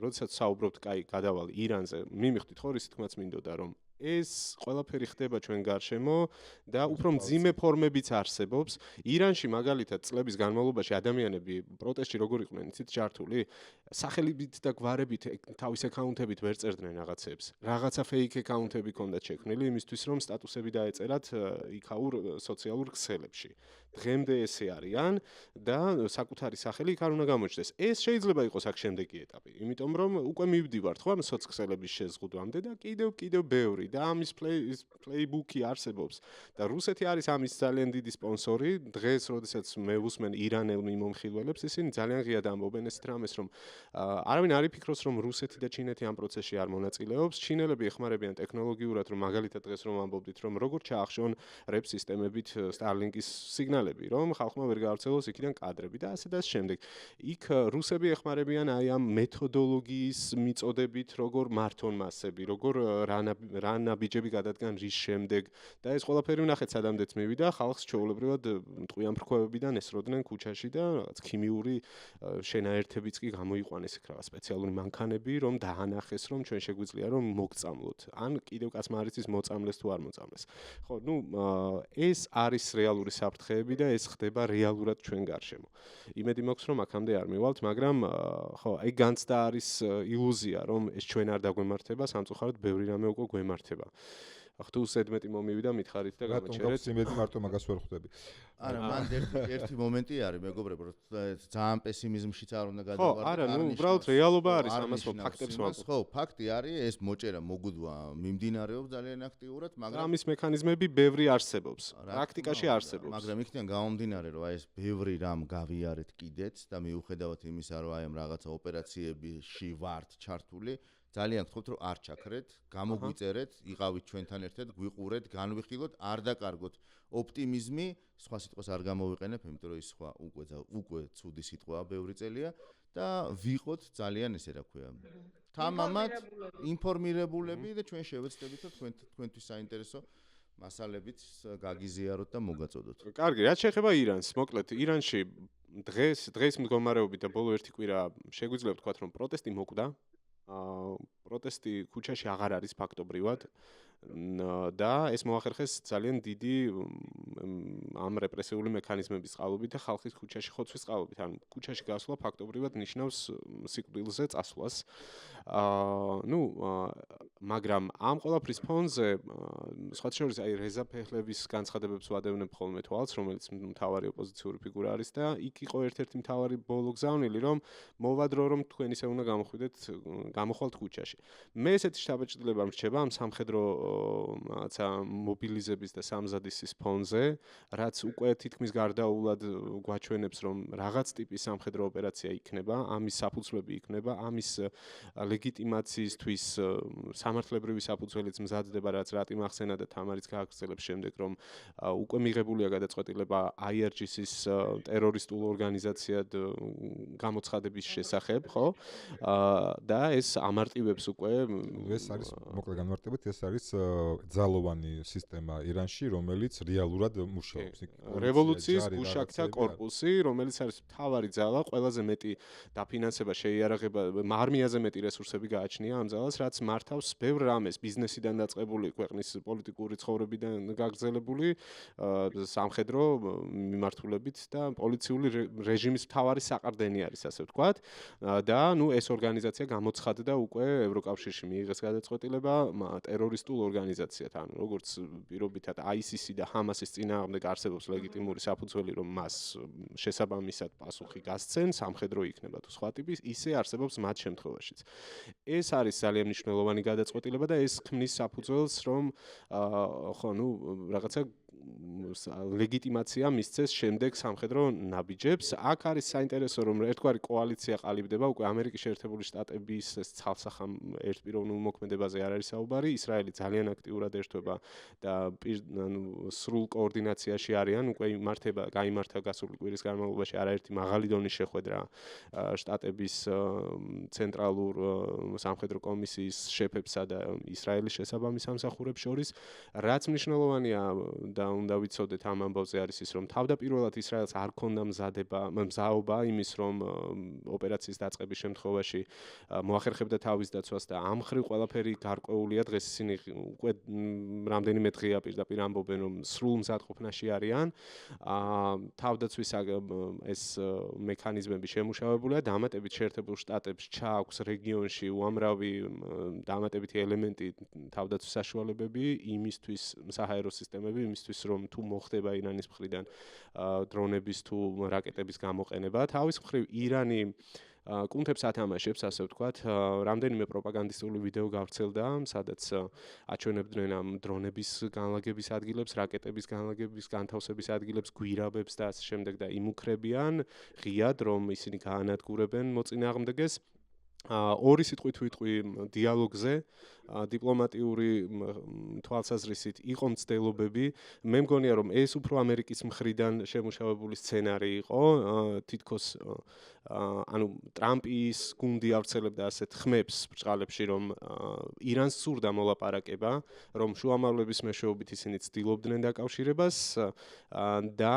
როდესაც საუბრობთ, კაი, გადავალ ირანზე, მიმიხდით ხო, რის თქმაც მინდოდა, რომ ეს ყველაფერი ხდება ჩვენ გარშემო და უფრო მძიმე ფორმებიც არსებობს. ირანში მაგალითად წლების განმავლობაში ადამიანები პროტესტში როგორ იყვნენ, იცით, ჯართული? სახელებით და გვარებით თავის აკაუნტებით ვერ წერდნენ რაღაცებს. რაღაცა ფეიქ აკაუნტები ჰქონდათ შექმნილი იმისთვის, რომ სტატუსები დაეწერათ იქაურ სოციალურ ქსელებში. დღემდე ესე არიან და საკუთარი სახელი იქ არ უნდა გამოჩნდეს. ეს შეიძლება იყოს აქ შემდეგი ეტაპი, იმიტომ რომ უკვე მივდივართ ხო ამ სოციალების შეზღუდვამდე და კიდევ ბევრი და ამის playbook-ი არსებობს და რუსეთი არის ამის ძალიან დიდი სპონსორი. დღეს, როდესაც მე ვუსმენ ირანელ მიმომხილველებს, ისინი ძალიან ღიად ამბობენ ეს რამეს, რომ არავინ არ იფიქროს, რომ რუსეთი და ჩინეთი ამ პროცესში არ მონაწილეობს. ჩინელები ეხმარებიან ტექნოლოგიურად, რომ მაგალითად დღეს რომ ამბობდით, რომ როგორ ჩაახშონ რებ სისტემებით Starlink-ის სიგნალები, რომ ხალხმა ვერ გაავრცელოს იქიდან კადრები და ასე და ამ შემდეგ. იქ რუსები ეხმარებიან აი ამ მეთოდოლოგიის მიწოდებით, როგორ მართონ მასები, როგორ რა ნაბიჯები გადადგან რის შემდეგ და ეს ყველაფერი ვნახეთ სადამდეც მივიდა, ხალხს ჩვეულებრივად ტყვიან ფრქვევებიდან ესროდნენ ქუჩაში და რაღაც ქიმიური შენაერთებიც კი გამოიყვანეს იქ რაღაც სპეციალური მანქანები, რომ დაანახეს, რომ ჩვენ შეგვიძლია რომ მოგწამლოთ. ან კიდევ კაც მარიცის მოწამლეს თუ არ მოწამლეს. ხო, ეს არის რეალური საფრთხეები და ეს ხდება რეალურად ჩვენ გარშემო. იმედი მაქვს, რომ აქამდე არ მივალთ, მაგრამ ხო, აი განცდა არის ილუზია, რომ ეს ჩვენ არ დაგვემართება, სამწუხაროდ ბევრი რამე უკვე გვემართება. ახ თუ ზედმეტი მომივიდა მითხარით და გამოჩერეთ. რატომ იმედი მარტო მაგას ვერ ხვდები? არა, მან ერთი მომენტი არის, მეგობრებო, რომ ძალიან პესიმიზმშიც არ უნდა გადავარდეთ. ხო, არა, უბრალოდ რეალობა არის, ამას ფაქტებს ვამბობ. ხო, ფაქტი არის, ეს მოჭერა მოგუდვა მიმდინარეობს ძალიან აქტიურად, მაგრამ ამის მექანიზმები ბევრი არსებობს. პრაქტიკაში არსებობს. მაგრამ იქიდან გამომდინარე, რომ აი ეს ბევრი რამ გავიარეთ კიდეც და მიუხედავად იმისა, რომ აი ამ რაღაცა ოპერაციებში ვართ ჩართული, ძალიან გთხოვთ, რომ არ ჩაქრეთ, გამოგვიწერეთ, იყავით ჩვენთან ერთად, გვიყურეთ, განვიხილოთ, არ დაკარგოთ ოპტიმიზმი, სხვა სიტყვას არ გამოვიყენებ, იმიტომ რომ ის სხვა უკვე ცუდი სიტყვაა, ბევრი წელია და ვიყოთ ძალიან ესე რა ქვია. თამამად ინფორმირებულები და ჩვენ შევეცდებით, რომ თქვენთვის საინტერესო მასალებით გაგიზიაროთ და მოგაწოდოთ. კარგი, რაც შეეხება ირანს, მოკლედ ირანში დღეს მდგომარეობით და ბოლო ერთი კვირა შეგვიძლია ვთქვათ, რომ პროტესტი მოკვდა. პროტესტი ქუჩაში აღარ არის ფაქტობრივად და ეს მოახერხეს ძალიან დიდი ამ რეპრესიული მექანიზმების წყალობით და ხალხის ქუჩაში ხოცვის წყალობით. ანუ ქუჩაში გასვლა ფაქტობრივად ნიშნავს სიკვდილზე წასვლას. მაგრამ ამ ყველაფრის ფონზე სხვათა შორის აი რეზა ფეჰლევის განცხადებებს ვადევნებ ხოლმე თვალს, რომელიც მთავარი ოპოზიციური ფიგურა არის და იქ იყო ერთ-ერთი მთავარი ბოლო გზავნილი, რომ მოვადრო რომ თქვენ ისე უნდა გამოხვალთ ქუჩაში. მე ესეთი შთაბეჭდილება მრჩება ამ სამხედრო რაღაცა მობილიზების და სამზადისის ფონზე, რაც უკვე თითქმის გარდაულად გვაჩვენებს, რომ რაღაც ტიპის სამხედრო ოპერაცია იქნება, ამის საფუძვლები იქნება, ამის ლეგიტიმაციისთვის სამართლებრივი საფუძველიც მზადდება, რაც რატი მახსენა და თამარიც გააგრძელებს შემდეგ, რომ უკვე მიღებულია გადაწყვეტილება IRGC-ის ტერორისტულ ორგანიზაციად გამოცხადების შესახებ, ხო? და ეს ამარტივებს უკვე ეს არის მოკლედ განმარტებით, ეს არის ძალოვანი სისტემა ირანში, რომელიც რეალურად მუშაობს. რევოლუციის გუშაკთა კორპუსი, რომელიც არის მთავარი ძალა, ყველაზე მეტი დაფინანსება შეიარაღება, არმიაზე მეტი რესურსები გააჩნია ამ ძალას, რაც მართავს ბევრ რამეს, ბიზნესიდან დაწყებული, ქვეყნის პოლიტიკური ცხოვრებიდან გაგრძელებული, სამხედრო მიმართულებით და პოლიციული რეჟიმის მთავარი საყრდენი არის, ასე ვთქვათ. და ეს ორგანიზაცია გამოცხადდა უკვე ევროკავშირში მიიღეს გადაწყვეტილება ტერორისტულ ორგანიზაციად, ანუ როგორც პირობითად ISIS და ჰამასის წინააღმდეგ არსებობს ლეგიტიმური საფუძველი, რომ მას შესაბამისად პასუხი გასცენ, სამხედრო იქნება თუ სხვა ტიპის, ისე არსებობს მათ შემთხვევაშიც. ეს არის ძალიან მნიშვნელოვანი გადაწყვეტილება და ეს ქმნის საფუძველს, რომ რაღაცა ლეგიტიმაცია მისცეს შემდეგ სამხედრო ნაბიჯებს. აქ არის საინტერესო, რომ ერთგვარი კოალიცია ყალიბდება, უკვე ამერიკის შეერთებული შტატების ცალსახამ ერთპიროვნულ მოქმედებაზე არ არის საუბარი, ისრაელი ძალიან აქტიურად ერთვება და სრულ კოორდინაციაში არიან, უკვე გაიმართა გასული კვირის განმავლობაში არაერთი მაღალი დონის შეხვედრა შტატების ცენტრალურ სამხედრო კომისიის შეფებსა და ისრაელის შესაბამის სამსახურებს შორის, რაც მნიშვნელოვანია და უნდა ვიცოდეთ ამ ამბავზე არის ის, რომ თავდაპირველად ისრაელს არ ქონდა მზაობა იმის, რომ ოპერაციის დაწყების შემთხვევაში მოახერხებდა თავის დაცვას და ამ ხრივ ყველაფერი გარკვეულია. დღეს ისინი უკვე რამდენიმე დღეა პირდაპირ ამბობენ, რომ სრულ მზადყოფნაში არიან. თავდაცვის ეს მექანიზმები შემუშავებულია, დამატებით შეერთებულ შტატებს ჩააქვს რეგიონში უამრავი დამატებითი ელემენტი თავდაცვის საშუალებები იმისთვის, საჰაერო სისტემები იმისთვის, რომ თუ მოხდება ირანის მხრიდან დრონების თუ რაკეტების გამოყენება. თავის მხრივ ირანი კუნთებს ათამაშებს, ასე ვთქვათ, რამდენიმე პროპაგანდისტული ვიდეო გავრცელდა, სადაც აჩვენებდნენ ამ დრონების განლაგების ადგილებს, რაკეტების განლაგების, განთავსების ადგილებს, გვირაბებს და ასე შემდეგ და იმუქრებიან ღიად, რომ ისინი გაანადგურებენ მოწინააღმდეგეს. ორი სიტყვით ვიტყვი დიალოგზე, დიპლომატიური თვალსაზრისით იყო მცდელობები. მე მგონია, რომ ეს უფრო ამერიკის მხრიდან შემუშავებული სცენარი იყო, თითქოს ანუ ტრამპის გუნდი ავრცელებდა ასეთ ხმებს ბრჭყალებში, რომ ირანს სურდა მოლაპარაკება, რომ შუამავლების მეშვეობით ისინი ცდილობდნენ დაკავშირებას და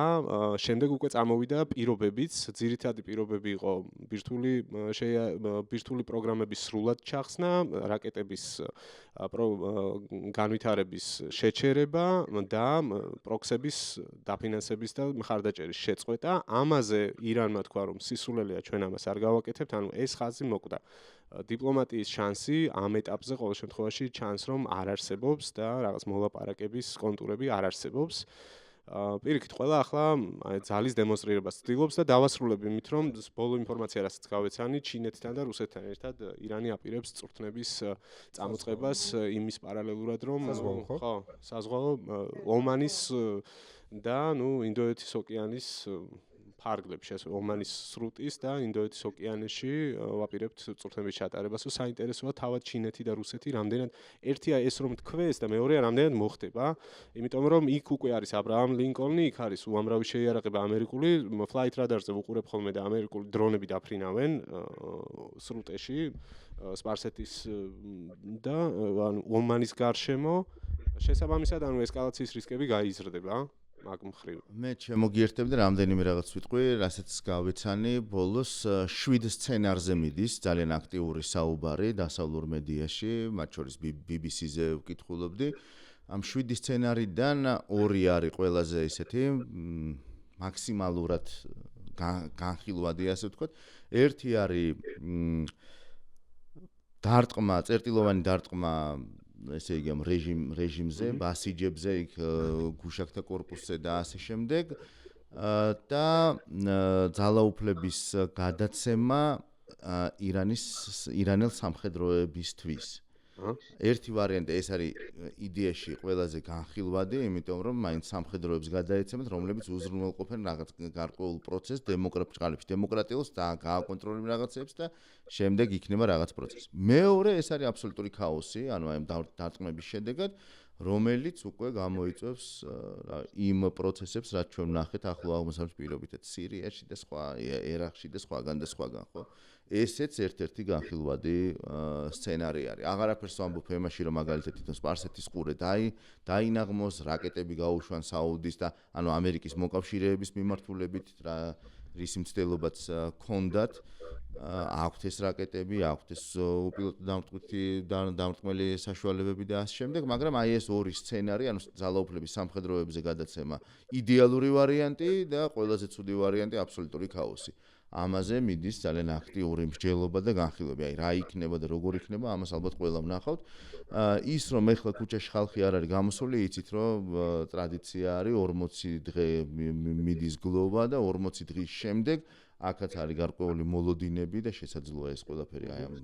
შემდეგ უკვე წამოვიდა პირობებიც, ძირითადი პირობები იყო ბირთვული პროგრამების სრულად ჩახსნა, რაკეტების განვითარების შეჩერება და პროქსების დაფინანსების და მხარდაჭერის შეწყვეტა. ამაზე ირანმა თქვა, რომ სისულელეა ჩვენ ამას არ გავაკეთებთ, ანუ ეს ხაზი მოკვდა. დიპლომატიის შანსი ამ ეტაპზე ყოველ შემთხვევაში ჩანს, რომ არ არსებობს და რაღაც მოლაპარაკების კონტურები არ არსებობს. პირიქით, ყველა ახლა ძალის დემონსტრირებას ცდილობს და დავასრულებ იმით, რომ ბოლო ინფორმაცია, რასაც გავეცანი, ჩინეთთან და რუსეთთან ერთად ირანი აპირებს წვრთნების წამოწყებას იმის პარალელურად, რომ ხო, საზღვაო ომანის და ინდოეთის ოკეანის ფარგლებში, ასე ომანის სრუტის და ინდოეთის ოკეანეში ვაპირებთ წვრთნების ჩატარებას. საინტერესოა თავად ჩინეთი და რუსეთი რამდენად ერთია ეს რომ თქვეს და მეორეა რამდენად მოხდება, იმიტომ რომ იქ უკვე არის აბრაამ ლინკოლნი, იქ არის უამრავი შეიარაღება ამერიკული, flight radar-ზე ვუყურებ ხოლმე და ამერიკული დრონები დაფრინავენ სრუტეში, სპარსეთის და ანუ ომანის გარშემო. შესაბამისად, ანუ ესკალაციის რისკები გაიზრდება. მაგ მხრივ. მე შემოგიერთებდი რამდენიმე რაღაც ვიტყვი, რასაც გავეცანი, ბოლოს 7 სცენარზე მიდის ძალიან აქტიური საუბარი დასავლურ მედიაში, მათ შორის BBC-ზე ვკითხულობდი. ამ 7 სცენარიდან 2 არის ყველაზე ისეთი მაქსიმალურად განხილვადი, ასე ვთქვათ. ერთი არის დარტყმა, წერტილოვანი დარტყმა ესე იგი ამ რეჟიმზე, ბასიჯებზე, იქ გუშაკთა კორპუსზე და ასე შემდეგ და ძალაუფლების გადაცემა ირანელ სამხედროებისთვის. ერთი ვარიანტი ეს არის იდეაში ყველაზე განხილვადი, იმიტომ რომ მაინც სამხედროებს გადაეცემთ, რომლებიც უზრუნველყოფენ რაღაც გარკვეულ პროცესს, დემოკრატიულს და გააკონტროლებენ რაღაცებს და შემდეგ იქნება რაღაც პროცესი. მეორე ეს არის აბსოლუტური ქაოსი, ანუ აი დარტყმების შედეგად, რომელიც უკვე გამოიწვევს იმ პროცესებს, რაც ჩვენ ვნახეთ ახლო აღმოსავლეთის პირობითად, სირიაში და სხვა, ერაყში და სხვაგან და სხვაგან, ხო? ესეც ერთ-ერთი განხილვადი სცენარი არის. აღარაფერს ვამბობ იმაში, რომ მაგალითად თვითონ სპარსეთის ყურე დაინაღმოს, რაკეტები გაუშვან საუდის და ანუ ამერიკის მოკავშირეების მიმართულებით რისი მცდელობაც ჰქონდათ, აქვთ ეს რაკეტები, აქვთ ეს უპილოტო დამრტყმელი საშუალებები და ასე შემდეგ, მაგრამ აი ეს ორი სცენარი, ანუ ძალაუფლების სამხედროებზე გადაცემა, იდეალური ვარიანტი და ყველაზე ცუდი ვარიანტი აბსოლუტური ქაოსი. ამაზე მიდის ძალიან აქტიური მსჯელობა და განხილვები. აი რა იქნება და როგორ იქნება, ამას ალბათ ყველა ვნახავთ. ის რომ ეხლა ქუჩაში ხალხი არ არის გამოსული, იცით რომ ტრადიცია არის 40 დღე მიდის გლოვა და 40 დღის შემდეგ აქაც არის გარკვეული მოლოდინები და შესაძლოა ეს ყველაფერი აი ამ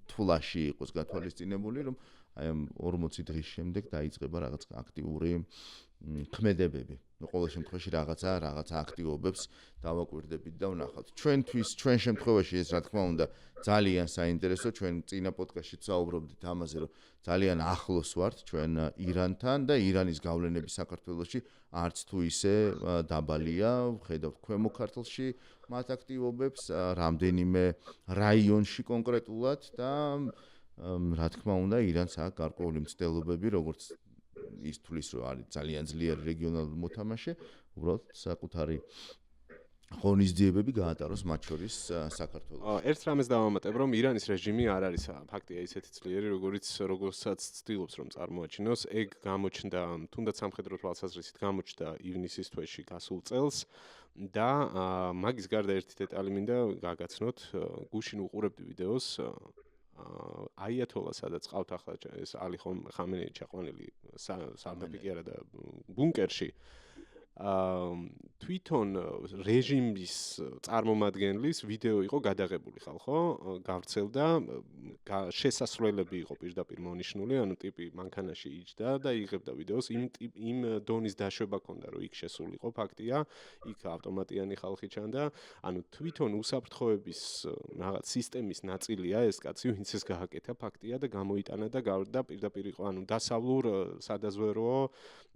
თვლაში იყოს გათვალისწინებული, რომ აი ამ 40 დღის შემდეგ დაიწყება რაღაც აქტიური ქმედებები. ყოველ შემთხვევაში რაღაცა აქტივობებს დავაკვირდებით და ვნახავთ. ჩვენ შემთხვევაში ეს რა თქმა უნდა ძალიან საინტერესო, ჩვენ წინა პოდკასტში ვსაუბრობდით ამაზე, რომ ძალიან ახლოს ვართ ჩვენ ირანთან და ირანის გავლენები საქართველოში არც თუ ისე დაბალია, ვხედავთ ქვემო ქართლში მათ აქტივობებს, რამდენიმე რაიონში კონკრეტულად და რა თქმა უნდა ირანს აქვს გარკვეული მცდელობები, როგორც ის თulis რომ არის ძალიან ძლიერი რეგიონალური მოთამაშე, უბრალოდ საკუთარი ღონისძიებები გაატაროს მათ შორის საქართველოს. ერთ რამეს დავამატებ, რომ ირანის რეჟიმი არ არის ფაქტია ისეთი ძლიერი, როგორცაც ცდილობს რომ წარმოაჩინოს. ეგ გამოჩნდა, თუნდაც სამხედრო თვალსაზრისით გამოჩნდა ივნისის თვეში გასულ წელს და მაგის გარდა ერთი დეტალი მინდა გაგაცნოთ. გუშინ უყურებდი ვიდეოს აიათოლა სადაც ყავთ ახლა ეს ალი ხამენეი ჩაყვანილი სამეფო კი არა და ბუნკერში თვითონ რეჟიმის წარმომადგენლის ვიდეო იყო გადაღებული ხალხო, გავრცელდა, შესასვლელები იყო პირდაპირ მონიშნული, ანუ ტიპი მანქანაში იჯდა და იღებდა ვიდეოს, იმ დონის დაშვება ჰქონდა, რომ იქ შესულიყო ფაქტია, იქ ავტომატიანი ხალხი ჩანდა, ანუ თვითონ უსაფრთხოების რაღაც სისტემის ნაწილია ეს კაცი, ვინც ეს გააკეთა ფაქტია და გამოიტანა და გავდა პირდაპირ იყო, ანუ დასავლურ სადაზვერვო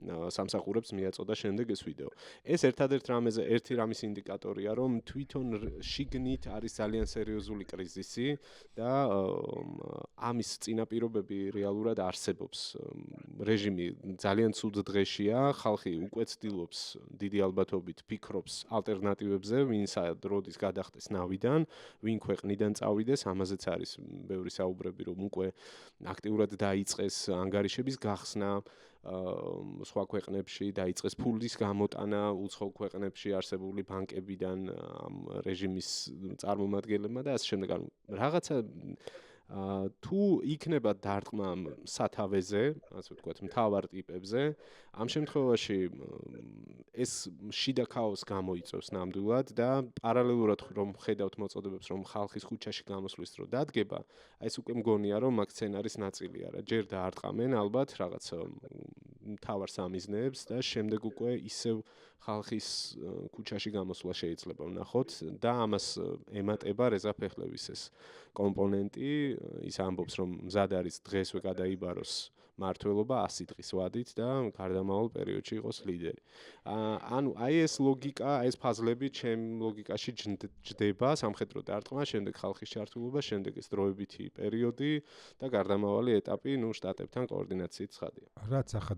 სამსახურებს მიაწოდა შემდეგ ეს ვიდეო. ეს ერთადერთ რამეზე ერთი რამის ინდიკატორია, რომ თვითონ შიგნით არის ძალიან სერიოზული კრიზისი და ამის წინაპირობები რეალურად არსებობს. რეჟიმი ძალიან ცუდ დღეშია, ხალხი უკვე ცდილობს დიდი ალბათობით ფიქრობს ალტერნატივებზე, ვინსა როდის გადახდეს ნავიდან, ვინ ქვეყნიდან წავიდეს, ამაზეც არის ბევრი საუბრები, რომ უკვე აქტიურად დაიწყეს ანგარიშების გახსნა სხვა ქვეყნებში დაიწყეს ფულის გამოტანა უცხო ქვეყნებში არსებული ბანკებიდან ამ რეჟიმის წარმომადგენლებმა და ასე შემდეგ. ანუ რაღაცა თუ იქნება დარტყმა სათავეზე, ასე ვთქვათ, მთავარ ტიპებზე, ამ შემთხვევაში ეს შიდა ქაოსს გამოიწვევს ნამდვილად და პარალელურად რომ ხედავთ მოწოდებებს, რომ ხალხის ქუჩაში გამოსვლის დრო დადგება, ეს უკვე მგონია, რომ აქ სცენარის ნაწილია რა. ჯერ დაარტყამენ ალბათ რაღაც მთავარ სამიზნეებს და შემდეგ უკვე ისევ ხალხის ქუჩაში გამოსვლა შეიძლება ვნახოთ და ამას ემატება რეზა ფეხლევის ეს კომპონენტი, ის ამბობს, რომ მზად არის დღესვე გადაიბაროს მართლობა 100 დღის ვადით და გარდამავალ პერიოდში იყოს ლიდერი. ანუ აი ეს ლოგიკა, ეს ფაზლები ჩემ ლოგიკაში ჯდება სამხედრო დარტყმა, შემდეგ ხალხის ჩართულობა, შემდეგ ეს დროებითი პერიოდი და გარდამავალი ეტაპი, შტატებთან კოორდინაციით ცხადია. რაც ახლა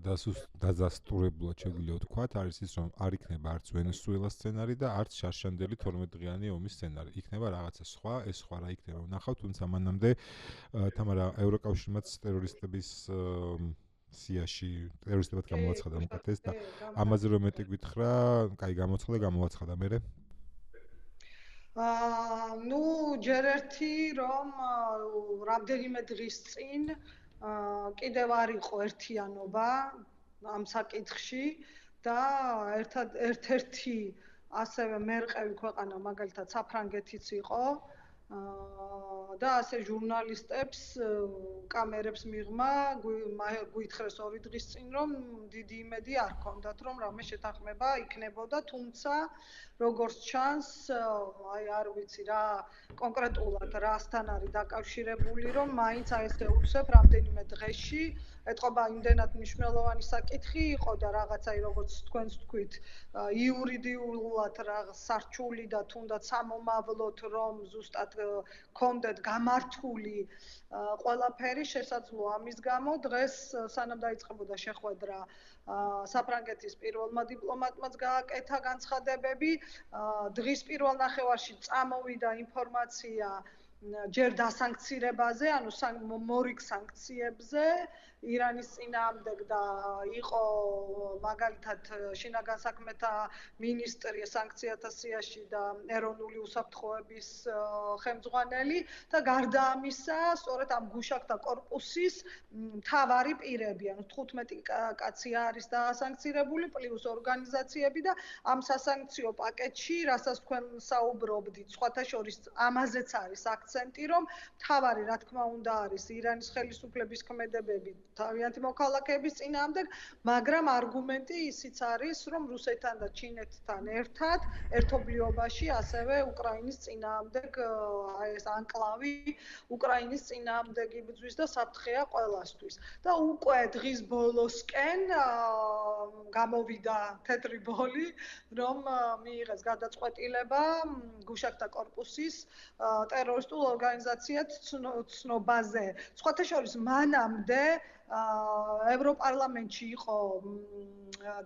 დაზასტურებლად შეგვიძლია ვთქვათ, არის ის, რომ არ იქნება არც ვენესუელა სცენარი და არც შარშანდელი 12 დღიანი ომის სცენარი. იქნება რაღაცა სხვა, ეს სხვა რა იქნება ვნახავთ, თუმცა მანამდე თამარა ევროკავშირმაც ტერორისტების სიაში ტერორისტებად გამოაცხადა მოკეთეს და ამაზე რომ მეტი გითხრა, კაი გამოცხადა გამოაცხადა მერე. ჯერ ერთი რომ რამდენიმე დღის წინ კიდევ არ იყო ერთიანობა ამ საკითხში და ერთ-ერთი ასევე მერყევი ქვეყანა მაგალითად საფრანგეთიც იყო და ასე ჟურნალისტებს კამერებს მიღმა გვითხრეს 2 დღის წინ რომ დიდი იმედი არ ჰქონდათ რომ რამე შეთანხმება იქნებოდა, თუმცა როგორც ჩანს აი არ ვიცი რა კონკრეტულად რასთან არის დაკავშირებული რომ მაინც აი ეს ეუცებ რამდენიმე დღეში ეთყობა იმდენად მნიშვნელოვანი საკითხი იყო და რაღაცა როგორც თქვენს თქვით იურიდიულად რაღაც სარჩული და თუნდაც სამომავლოდ რომ ზუსტად კონდეთ გამართული ყველაფერი შესაძლოა ამის გამო დღეს სანამ დაიწყებოდა შეხვედრა საფრანგეთის პირველმა დიპლომატმაც გააკეთა განცხადებები დღის პირველ ნახევარში წამოვიდა ინფორმაცია ჯერ დასანქცირებაზე, ანუ მორიგ სანქციებზე ირანის წინააღმდეგ და იყო მაგალითად შინაგან საქმეთა მინისტრი სანქციათა სიაში და ეროვნული უსაფრთხოების ხელმძღვანელი და გარდა ამისა, სწორედ ამ გუშაკთა კორპუსის მთავარი პირები, ანუ 15 კაცი არის დასანქცირებული, პლუს ორგანიზაციები და ამ სასანქციო პაკეტში, რასაც თქვენ საუბრობდით, სხვათა შორის ამაზეც არის აქცენტი, რომ მთავარი რა თქმა უნდა არის ირანის ხელისუფლების ქმედებები თავიანთი მოქალაქეების წინააღმდეგ, მაგრამ არგუმენტი ისიც არის, რომ რუსეთთან და ჩინეთთან ერთად ერთობლიობაში ასევე უკრაინის წინააღმდეგ ეს ანკლავი უკრაინის წინააღმდეგ იბრძვის და საფრთხეა ყველასთვის. და უკვე დღის ბოლოსკენ გამოვიდა თეთრი ბოლი, რომ მიიღეს გადაწყვეტილება გუშაკთა კორპუსის ტერორისტულ ორგანიზაციად ცნობაზე. სხვათა შორის მანამდე ევროპარლამენტში იყო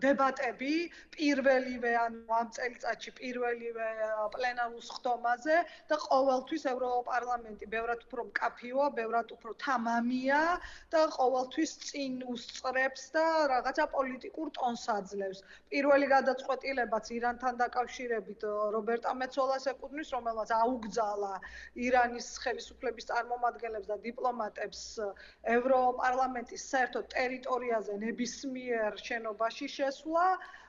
დებატები პირველივე ამ წელიწადში პირველივე პლენარულ სხდომაზე და ყოველთვის ევროპარლამენტი ბევრად უფრო მკაფიოა, ბევრად უფრო თამამია და ყოველთვის წინ უსწრებს და რაღაცა პოლიტიკურ ტონს აძლევს. პირველი გადაწყვეტილებაც ირანთან დაკავშირებით რობერტა მეცოლას ეკუთვნის, რომელმაც აუგზალა ირანის ხელისუფლების წარმომადგენლებს და დიპლომატებს ევროპარლამენტის საერთო ტერიტორიაზე ნებისმიერ შენობაში შესვლა,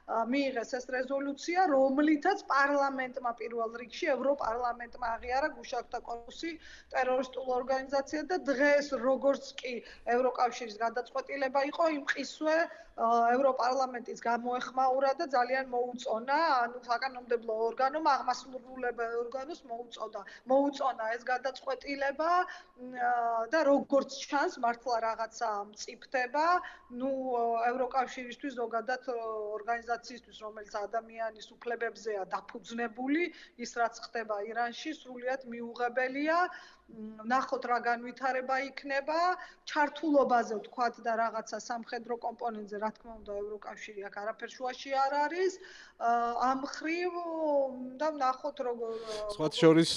მიიღეს ეს რეზოლუცია, რომლითაც პარლამენტმა პირველ რიგში ევროპარლამენტმა აღიარა გუშაქთა კორპუსი ტერორისტულ ორგანიზაციად და დღეს როგორც კი ევროკავშირის გადაწყვეტილება იყო, იმ ყისვე ევროპარლამენტის გამოეხმაურა და ძალიან მოუწონა, ანუ საკანონმდებლო ორგანომ, აღმასრულებელ ორგანოს მოუწონა ეს გადაწყვეტილება და როგორც ჩანს, მართლა რაღაცა მწიფდება, ევროკავშირისთვის ზოგადად ორგანიზაციისთვის, რომელიც ადამიანის უფლებებზეა დაფუძნებული, ის რაც ხდება ირანში, სრულიად მიუღებელია. ნახოთ რა განვითარება იქნება, ჩართულობაზე ვთქვათ და რაღაცა სამხედრო კომპონენტზე, რა თქმა უნდა, ევროკავშირი აქ არაფერ შუაში არ არის. ამ მხრივ და ნახოთ როგორ სხვათა შორის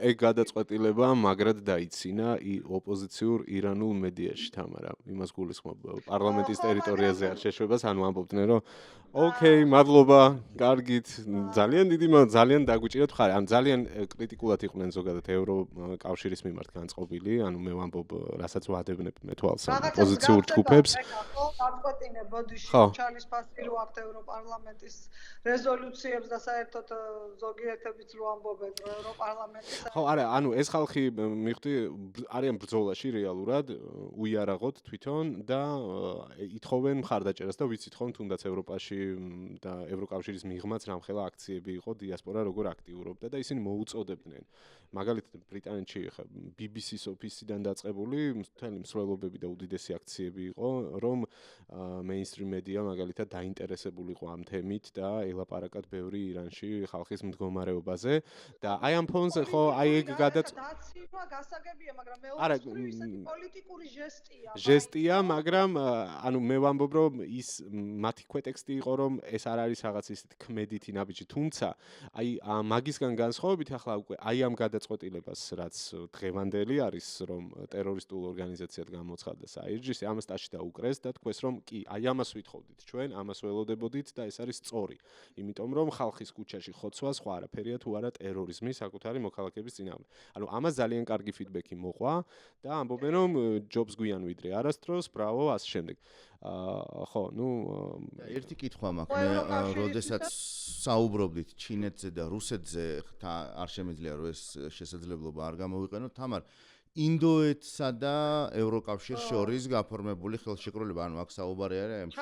ეგ გადაწყვეტილება მაგრად დაიცინა ოპოზიციურ ირანულ მედიაში, თამარა. იმას გულისხმობ პარლამენტის ტერიტორიაზე არ შეშვებას, ანუ ამბობდნენ, რომ ოკეი, მადლობა, კარგით, ძალიან დაგვიჭირეთ ხარი. ან ძალიან კრიტიკულად იყვნენ ზოგადად ევროკავშირის მიმართ განწყობილი, ანუ მე ვამბობ, რასაც ვადებნებ მე თვალს ოპოზიციურ ჯგუფებს. აღკვეთინე ბოდიში ჩალის ფასი რო აქვს ევროპარლამენტის რეზოლუციებს და საერთოდ ზოგიერთებიც რო ამბობენ ევროპარლამენტის. ხო, არა, ანუ ეს ხალხი მივხვდი არიან ბრძოლაში რეალურად, უიარაღოთ თვითონ და ითხოვენ მხარდაჭერას და ვიცით ხომ თუნდაც ევროპაში და ევროკავშირის მიღმაც რამხელა აქციები იყო დიასპორა როგორ აქტიურობდა და ისინი მოუწოდებდნენ. მაგალითად ბრიტანეთში ხა BBC-ის ოფისიდან დაწყებული მთელი მსვლელობები და უდიდესი აქციები იყო, რომ მეინსტრიმ მედია მაგალითად დაინტერესებული იყო ამ თემით და ელაპარაკათ ბევრი ირანში ხალხის მდგომარეობაზე და აი ამ ფონზე ხო აი ეგ დაცვა გასაგებია, მაგრამ მეორე ისეთი პოლიტიკური ჟესტია, მაგრამ ანუ მე ვამბობ, რომ ის მათი ქვეტექსტი იყო, რომ ეს არ არის რაღაც ისეთი ქმედითი ნაბიჯი, თუმცა აი მაგისგან განსხვავებით ახლა უკვე აი ამ გადაწყვეტილებას, რაც დღევანდელი არის, რომ ტერორისტულ ორგანიზაციად გამოცხადდა საირჯისი, ამას ტაში დაუკრეს და თქვეს, რომ კი, აი ამას ვითხოვდით ჩვენ, ამას ველოდებოდით და ეს არის სწორი. იმიტომ რომ ხალხის ქუჩაში ხოცვა სხვა არაფერია თუ არა ტერორიზმის საკუთარი მოქალაქეების წინააღმდეგ. ანუ ამას ძალიან კარგი ფიდბექი მოყვა და ამბობენ, რომ ჯობს გვიან ვიდრე არასდროს, ბრავო, ასე შემდეგ. ხო, ერთი კითხვა მაქვს, მე როდესაც საუბრობდით ჩინეთზე და რუსეთზე, არ შემიძლია რომ ეს შესაძლებლობა არ გამოვიყენოთ, თამარ ინდოეთსა და ევროკავშირს შორის გაფორმებული ხელშეკრულება, ანუ აქ საუბარი არის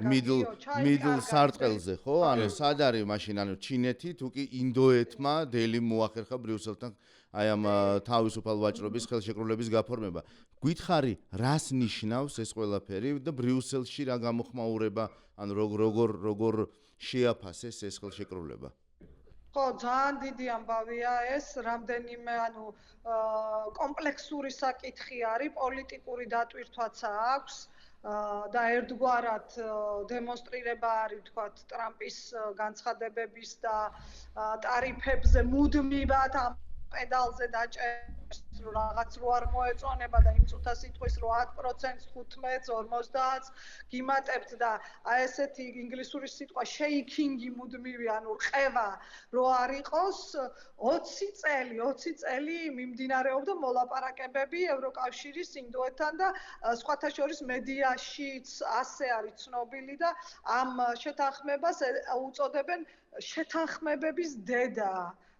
middle სარტყელზე, ხო? ანუ სად არის მაშინ, ანუ ჩინეთი თუ კი ინდოეთმა დელი მოახერხა ბრიუსელთან აი ამ თავისუფალ ვაჭრობის ხელშეკრულების გაფორმება. გითხარი, რას ნიშნავს ეს ყველაფერი და ბრიუსელში რა გამოხმაურება, ანუ როგორ შეაფასეს ეს ხელშეკრულება? ხო, ძალიან დიდი ამბავია ეს, რამდენიმე კომპლექსური საკითხი არის, პოლიტიკური დატვირთვაც აქვს და ერთგვარად დემონსტრირება არის, თქვათ, ტრამპის განცხადებების და ტარიფებზე მუდმივად ამ პედალზე დაჭერს, რომ რაღაც რო არ მოეწონება და იმ წუთას იტყვის, რომ 10%, 15, 50 გიმატებთ და აი ესეთი ინგლისური სიტყვა shaking-ი მუდმივი, ანუ რყევა რო არ იყოს, 20 წელი მიმდინარეობდა მოლაპარაკებები ევროკავშირის ინდოეთთან და სხვათა შორის მედიაშიც ასე არის ცნობილი და ამ შეთანხმებას უწოდებენ შეთანხმებების დედა.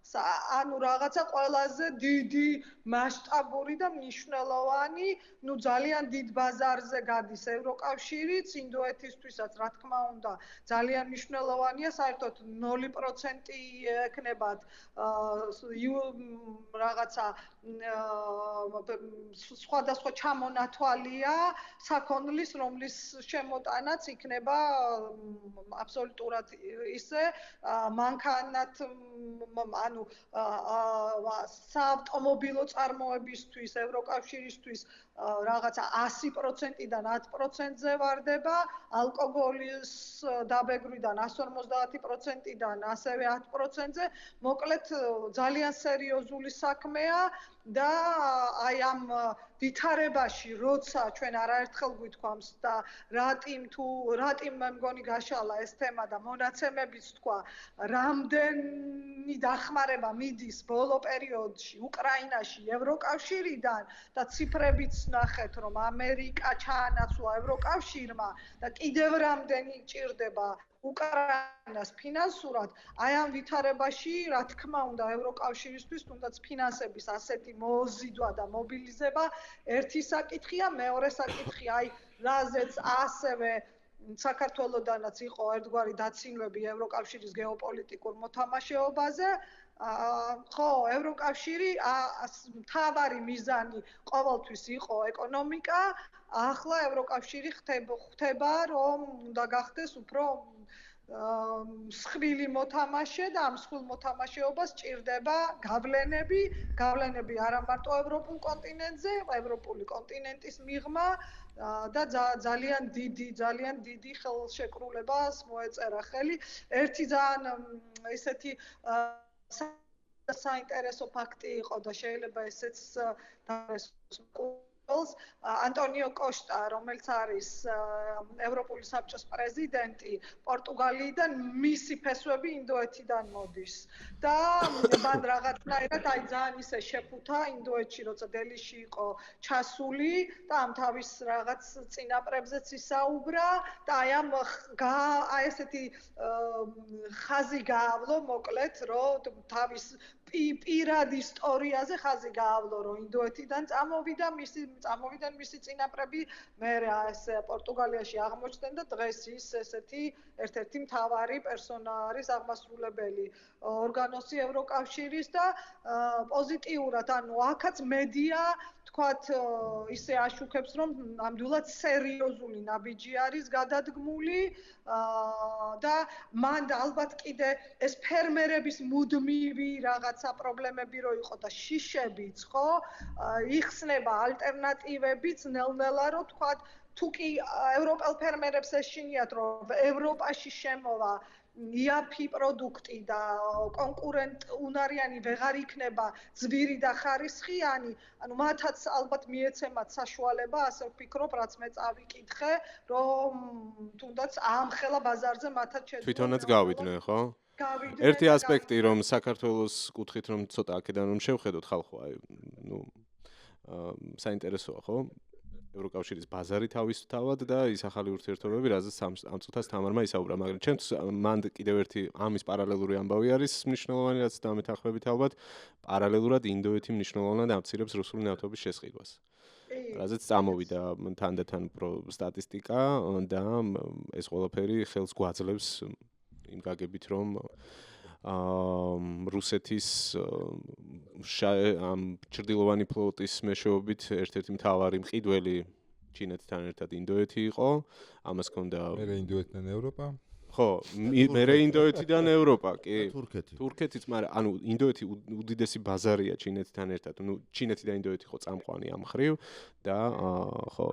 ანუ რაღაცა ყველაზე დიდი მასშტაბური და მნიშვნელოვანი, ძალიან დიდ ბაზარზე გადის ევროკავშირიც, ინდოეთისთვისაც რა თქმა უნდა, ძალიან მნიშვნელოვანია, საერთოდ 0% ექნებათ რაღაცა სხვადასხვა ჩამონათვალია საქონლის, რომლის შემოტანაც იქნება აბსოლუტურად ისე მანქანათ საავტომობილო წარმოებისთვის, ევროკავშირისთვის რაღაცა 100%-დან 10%-ზე ვარდება, ალკოგოლის დაბეგვრიდან 150%-დან ასევე 10%-ზე. მოკლედ ძალიან სერიოზული საქმეა და აი ამ ვითარებაში, როცა ჩვენ არაერთხელ გვითქვამს და რატიმ მე მგონი გაშალა ეს თემა და მონაცემებიც თქვა, რამდენი დახმარება მიდის ბოლო პერიოდში უკრაინაში ევროკავშირიდან და ციფრებიც ნახეთ, რომ ამერიკა ჩაანაცვლა ევროკავშირმა და კიდევ რამდენი ჭირდება უკრაინას ფინანსურად, აი ამ ვითარებაში, რა თქმა უნდა, ევროკავშირისთვის თუნდაც ფინანსების ასეთი მოოზიდვა და მობილიზება ერთი საკითხია, მეორე საკითხი, აი რაზეც ასევე საქართველოდანაც იყო ერთგვარი დაცინვები ევროკავშირის გეოპოლიტიკურ მოთამაშეობაზე. ხო, ევროკავშირი მთავარი მიზანი ყოველთვის იყო ეკონომიკა, ახლა ევროკავშირი ხდება, რომ უნდა გახდეს უფრო მსხვილი მოთამაშე და ამ მსხვილ მოთამაშეობას ჭირდება გავლენები არა მარტო ევროპულ კონტინენტზე, ევროპული კონტინენტის მიღმა და ძალიან დიდი ხელშეკრულებას მოეწერა ხელი. ერთი ძალიან ესეთი საინტერესო ფაქტი იყო და შეიძლება ესეც ანტონიო კოშტა, რომელიც არის ევროპული საბჭოს პრეზიდენტი, პორტუგალიიდან მისი ფესვები ინდოეთიდან მოდის. და მან რაღაცნაირად აი ძალიან ისე შეფუთა ინდოეთში, როცა დელიში იყო ჩასული და ამ თავის რაღაც წინაპრებზეც ისაუბრა და აი ესეთი ხაზი გაავლო მოკლედ, რომ თავის პირად ისტორიაზე ხაზი გაავლო, რომ ინდოეთიდან წამოვიდა მისი წინაპრები, მერე ეს პორტუგალიაში აღმოჩნდნენ და დღეს ის ესეთი ერთ-ერთი მთავარი პერსონა არის აღმასრულებელი ორგანოსი ევროკავშირის და პოზიტიურად, ანუ აქაც მედია თქვათ ისე აშუქებს, რომ ნამდვილად სერიოზული ნაბიჯი არის გადადგმული და მან ალბათ კიდე ეს ფერმერების მუდმივი რაღაცა პრობლემები რო იყო და შიშებიც, ხო? იხსნება ალტერნატივებიც ნელ-ნელა რო თქვათ, თუ კი ევროპელ ფერმერებს ეშინიათ, რომ ევროპაში შემოვა იაფი პროდუქტი და კონკურენტუნარიანი ვეღარ იქნება ძვირი და ხარისხიანი, ანუ მათაც ალბათ მიეცემათ საშუალება, ასე ვფიქრობ, რაც მე წავიკითხე, რომ თუნდაც ამხელა ბაზარზე მათაც შეძლო. თვითონაც გავიდნენ, ხო? ერთი ასპექტი, რომ საქართველოს კუთხით რომ ცოტა აქედან რომ შევხედოთ ხალხო, აი, საინტერესოა, ხო? ევროკავშირის ბაზარი თავისთავად და ის ახალი ურთიერთობები, რაზეც ამ წუთას თამარმა ისაუბრა, მაგრამ ჩემთვის მან კიდევ ერთი ამის პარალელური ამბავი არის მნიშვნელოვანი, რაც დამეთანხმებით ალბათ, პარალელურად ინდოეთი მნიშვნელოვნად ამცირებს რუსული ნავთობის შესყიდვას. რაზეც წამოვიდა თანდათან უფრო სტატისტიკა და ეს ყველაფერი ხელს გვაძლევს იმ გაგებით, რომ რუსეთის ამ ჭრდილოვანი ფლოტის მეშვეობით ერთ-ერთი მთავარი მყიდველი ჩინეთთან ერთად ინდოეთი იყო. ამას ჰქონდა მერე ინდოეთიდან ევროპა. ხო, მერე ინდოეთიდან ევროპა, კი. თურქეთიც, მაგრამ ანუ ინდოეთი უდიდესი ბაზარია ჩინეთთან ერთად. ნუ ჩინეთი და ინდოეთი ხო წამყვანი ამ ხრივ და ხო